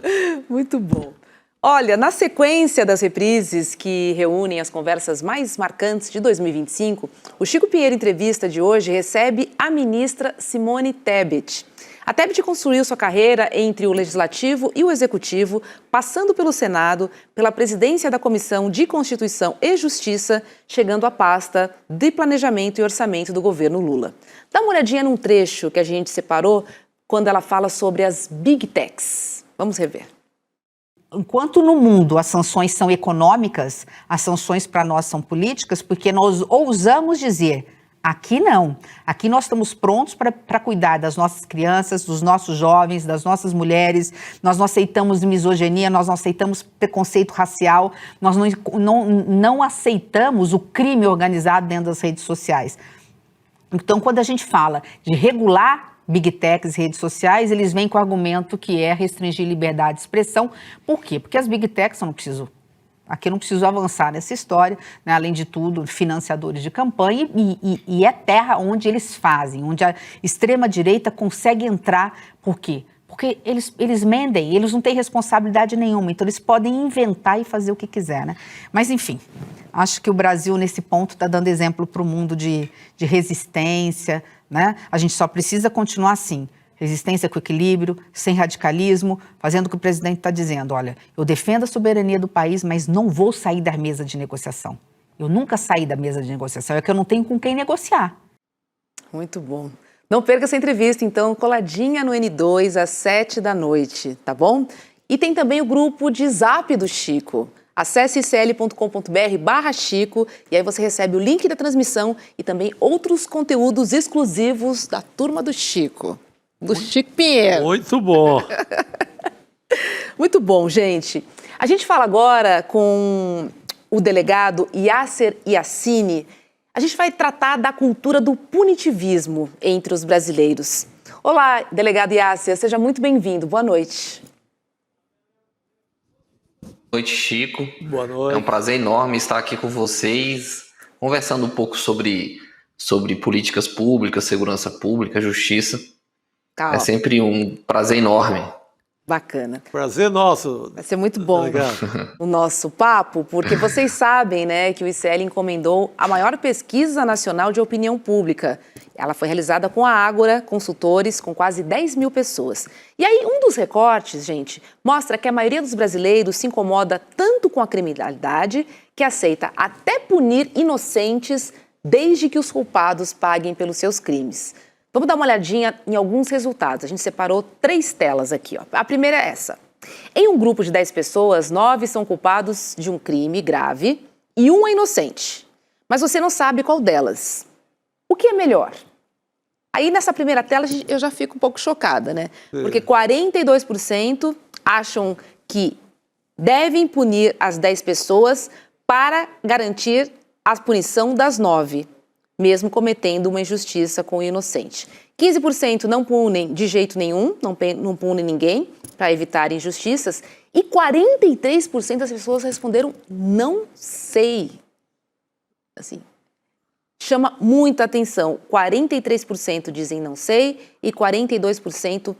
[SPEAKER 2] Muito bom. Olha, na sequência das reprises que reúnem as conversas mais marcantes de 2025, o Chico Pinheiro Entrevista de hoje recebe a ministra Simone Tebet. A Tebet construiu sua carreira entre o Legislativo e o Executivo, passando pelo Senado, pela presidência da Comissão de Constituição e Justiça, chegando à pasta de Planejamento e Orçamento do governo Lula. Dá uma olhadinha num trecho que a gente separou quando ela fala sobre as Big Techs. Vamos rever.
[SPEAKER 6] Enquanto no mundo as sanções são econômicas, as sanções para nós são políticas, porque nós ousamos dizer, aqui não. Aqui nós estamos prontos para cuidar das nossas crianças, dos nossos jovens, das nossas mulheres. Nós não aceitamos misoginia, nós não aceitamos preconceito racial, nós não aceitamos o crime organizado dentro das redes sociais. Então, quando a gente fala de regular Big Techs, redes sociais, eles vêm com o argumento que é restringir liberdade de expressão. Por quê? Porque as Big Techs, aqui eu não preciso avançar nessa história, né? Além de tudo, financiadores de campanha e é terra onde eles fazem, onde a extrema-direita consegue entrar. Por quê? Porque eles mentem, eles não têm responsabilidade nenhuma, então eles podem inventar e fazer o que quiser, né? Mas, enfim, acho que o Brasil, nesse ponto, está dando exemplo para o mundo de resistência, né? A gente só precisa continuar assim, resistência com equilíbrio, sem radicalismo, fazendo o que o presidente está dizendo. Olha, eu defendo a soberania do país, mas não vou sair da mesa de negociação. Eu nunca saí da mesa de negociação, é que eu não tenho com quem negociar.
[SPEAKER 2] Muito bom. Não perca essa entrevista, então, coladinha no N2 às 7h, tá bom? E tem também o grupo de Zap do Chico. Acesse icl.com.br/Chico e aí você recebe o link da transmissão e também outros conteúdos exclusivos da turma do Chico. Do Chico Pinheiro.
[SPEAKER 3] Muito bom.
[SPEAKER 2] Muito bom, gente. A gente fala agora com o delegado Yasser Yassine. A gente vai tratar da cultura do punitivismo entre os brasileiros. Olá, delegado Yasser, seja muito bem-vindo. Boa noite.
[SPEAKER 7] Boa noite, Chico.
[SPEAKER 3] Boa noite.
[SPEAKER 7] É um prazer enorme estar aqui com vocês, conversando um pouco sobre políticas públicas, segurança pública, justiça. É sempre um prazer enorme.
[SPEAKER 2] Bacana.
[SPEAKER 3] Prazer nosso.
[SPEAKER 2] Vai ser muito bom o nosso papo, porque vocês sabem, né, que o ICL encomendou a maior pesquisa nacional de opinião pública. Ela foi realizada com a Ágora Consultores, com quase 10 mil pessoas. E aí, um dos recortes, gente, mostra que a maioria dos brasileiros se incomoda tanto com a criminalidade que aceita até punir inocentes desde que os culpados paguem pelos seus crimes. Vamos dar uma olhadinha em alguns resultados. A gente separou 3 telas aqui, ó. A primeira é essa. Em um grupo de 10 pessoas, 9 são culpados de um crime grave e 1 é inocente. Mas você não sabe qual delas. O que é melhor? Aí nessa primeira tela eu já fico um pouco chocada, né? Porque 42% acham que devem punir as 10 pessoas para garantir a punição das 9. Mesmo cometendo uma injustiça com o inocente. 15% não punem de jeito nenhum, não punem ninguém para evitar injustiças. E 43% das pessoas responderam não sei. Assim, chama muita atenção. 43% dizem não sei e 42%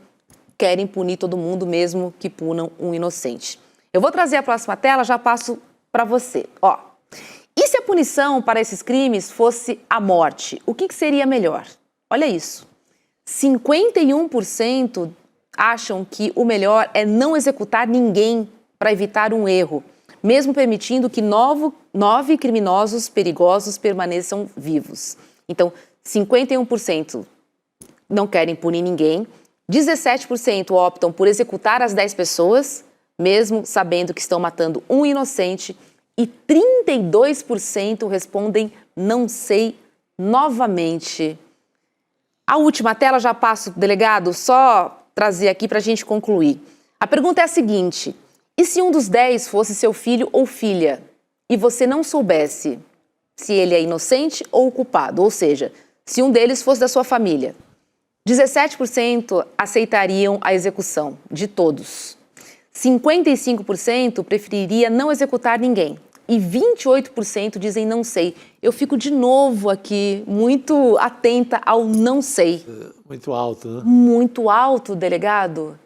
[SPEAKER 2] querem punir todo mundo, mesmo que punam um inocente. Eu vou trazer a próxima tela, já passo para você. Ó. E se a punição para esses crimes fosse a morte, o que seria melhor? Olha isso. 51% acham que o melhor é não executar ninguém para evitar um erro, mesmo permitindo que 9 criminosos perigosos permaneçam vivos. Então, 51% não querem punir ninguém, 17% optam por executar as 10 pessoas, mesmo sabendo que estão matando um inocente, e 32% respondem não sei novamente. A última tela, já passo, delegado, só trazer aqui para a gente concluir. A pergunta é a seguinte: e se um dos 10 fosse seu filho ou filha, e você não soubesse se ele é inocente ou culpado, ou seja, se um deles fosse da sua família? 17% aceitariam a execução de todos. 55% preferiria não executar ninguém. E 28% dizem não sei. Eu fico de novo aqui muito atenta ao não sei.
[SPEAKER 3] Muito alto, né?
[SPEAKER 2] Muito alto, delegado?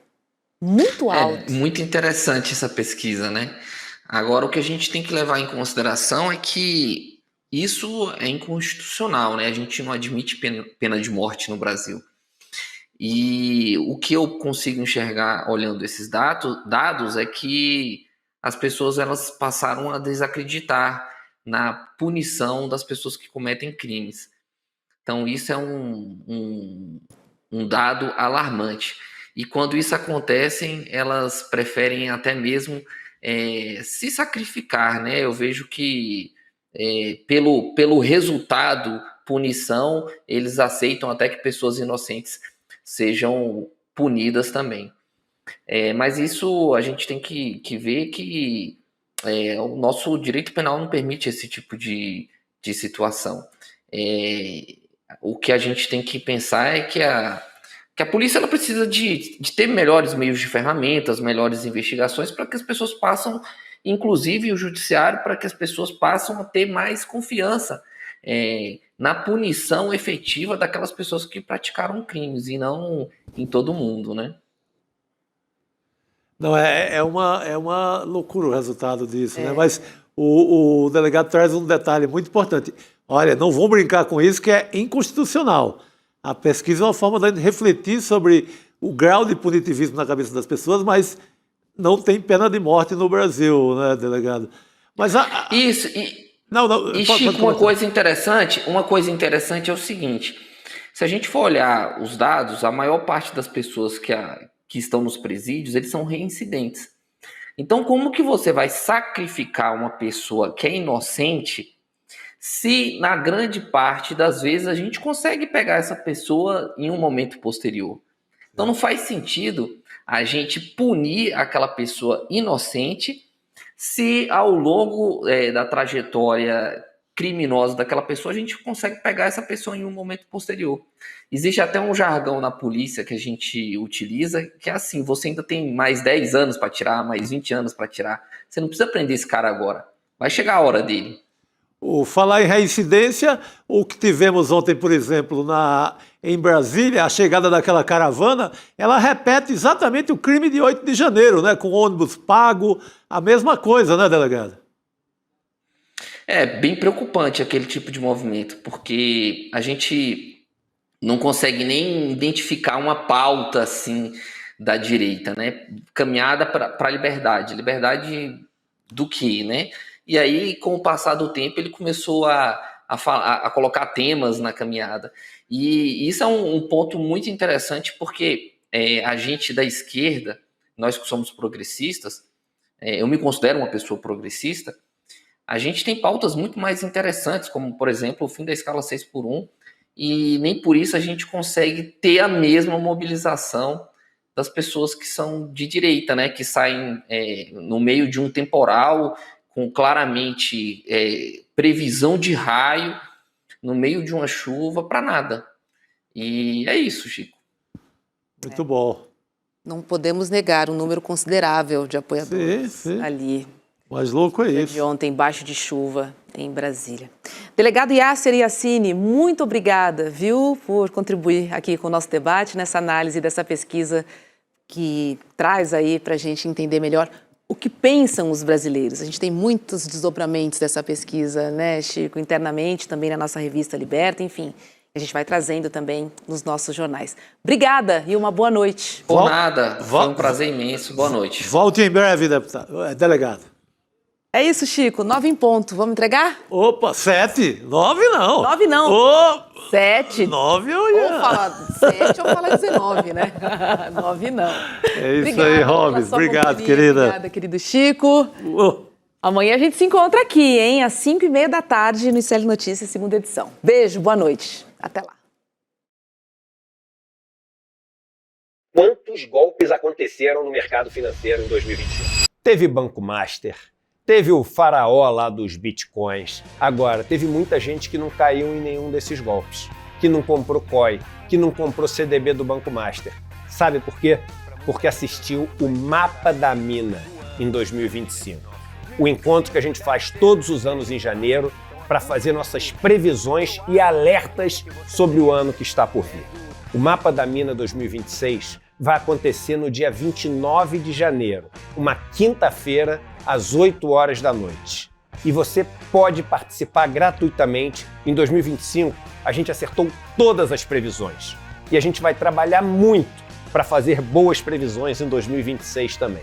[SPEAKER 2] Muito alto.
[SPEAKER 7] É muito interessante essa pesquisa, né? Agora, o que a gente tem que levar em consideração é que isso é inconstitucional, né? A gente não admite pena de morte no Brasil. E o que eu consigo enxergar olhando esses dados é que as pessoas elas passaram a desacreditar na punição das pessoas que cometem crimes. Então isso é um dado alarmante. E quando isso acontece, elas preferem até mesmo se sacrificar, né? Eu vejo que pelo resultado, punição, eles aceitam até que pessoas inocentes sejam punidas também. Mas isso a gente tem que ver que o nosso direito penal não permite esse tipo de situação. O que a gente tem que pensar é que Que a polícia ela precisa de ter melhores meios de ferramentas, melhores investigações para que as pessoas possam, inclusive o judiciário, para que as pessoas possam a ter mais confiança na punição efetiva daquelas pessoas que praticaram crimes e não em todo mundo, né?
[SPEAKER 3] Não, é uma loucura o resultado disso, né? Mas o delegado traz um detalhe muito importante. Olha, não vão brincar com isso, que é inconstitucional. A pesquisa é uma forma de refletir sobre o grau de punitivismo na cabeça das pessoas, mas não tem pena de morte no Brasil, né, delegado? Mas
[SPEAKER 7] Isso, Chico, uma coisa interessante é o seguinte, se a gente for olhar os dados, a maior parte das pessoas que estão nos presídios, eles são reincidentes. Então, como que você vai sacrificar uma pessoa que é inocente se, na grande parte das vezes, a gente consegue pegar essa pessoa em um momento posterior? Então, não faz sentido a gente punir aquela pessoa inocente se, ao longo da trajetória criminosa daquela pessoa, a gente consegue pegar essa pessoa em um momento posterior. Existe até um jargão na polícia que a gente utiliza, que é assim, você ainda tem mais 10 anos para tirar, mais 20 anos para tirar. Você não precisa prender esse cara agora. Vai chegar a hora dele.
[SPEAKER 3] Falar em reincidência, o que tivemos ontem, por exemplo, em Brasília, a chegada daquela caravana, ela repete exatamente o crime de 8 de janeiro, né? Com ônibus pago, a mesma coisa, né, delegado?
[SPEAKER 7] É bem preocupante aquele tipo de movimento, porque a gente não consegue nem identificar uma pauta assim da direita, né? Caminhada para a liberdade. Liberdade do quê, né? E aí, com o passar do tempo, ele começou a colocar temas na caminhada. E isso é um ponto muito interessante, porque a gente da esquerda, nós que somos progressistas, eu me considero uma pessoa progressista, a gente tem pautas muito mais interessantes, como, por exemplo, o fim da escala 6x1, e nem por isso a gente consegue ter a mesma mobilização das pessoas que são de direita, né? Que saem no meio de um temporal, com claramente previsão de raio, no meio de uma chuva, para nada. E é isso, Chico.
[SPEAKER 3] Muito bom.
[SPEAKER 2] Não podemos negar um número considerável de apoiadores
[SPEAKER 3] sim.
[SPEAKER 2] ali.
[SPEAKER 3] Mais louco é isso.
[SPEAKER 2] De ontem, embaixo de chuva, em Brasília. Delegado Yasser Yassine, muito obrigada, viu, por contribuir aqui com o nosso debate, nessa análise dessa pesquisa que traz aí para a gente entender melhor o que pensam os brasileiros. A gente tem muitos desdobramentos dessa pesquisa, né, Chico, internamente, também na nossa revista Liberta, enfim, a gente vai trazendo também nos nossos jornais. Obrigada e uma boa noite.
[SPEAKER 7] Por nada, foi um prazer imenso, boa noite.
[SPEAKER 3] Volte em breve, delegado.
[SPEAKER 2] É isso, Chico, 9 em ponto. Vamos entregar?
[SPEAKER 3] Opa, 7? 9 não.
[SPEAKER 2] 9 não.
[SPEAKER 3] Oh,
[SPEAKER 2] 7.
[SPEAKER 3] 9 eu ia.
[SPEAKER 2] Ou fala 7 ou fala 19, né? 9 não.
[SPEAKER 3] É isso aí, Robes. Obrigado, querida.
[SPEAKER 2] Obrigada, querido Chico. Amanhã a gente se encontra aqui, hein? Às 5h30 da tarde, no ICL Notícias, segunda edição. Beijo, boa noite. Até lá.
[SPEAKER 8] Quantos golpes aconteceram no mercado financeiro em 2021?
[SPEAKER 9] Teve Banco Master, teve o faraó lá dos bitcoins. Agora, teve muita gente que não caiu em nenhum desses golpes, que não comprou COI, que não comprou CDB do Banco Master. Sabe por quê? Porque assistiu o Mapa da Mina em 2025. O encontro que a gente faz todos os anos em janeiro para fazer nossas previsões e alertas sobre o ano que está por vir. O Mapa da Mina 2026 vai acontecer no dia 29 de janeiro, uma quinta-feira, às 8 horas da noite. E você pode participar gratuitamente. Em 2025, a gente acertou todas as previsões. E a gente vai trabalhar muito para fazer boas previsões em 2026 também.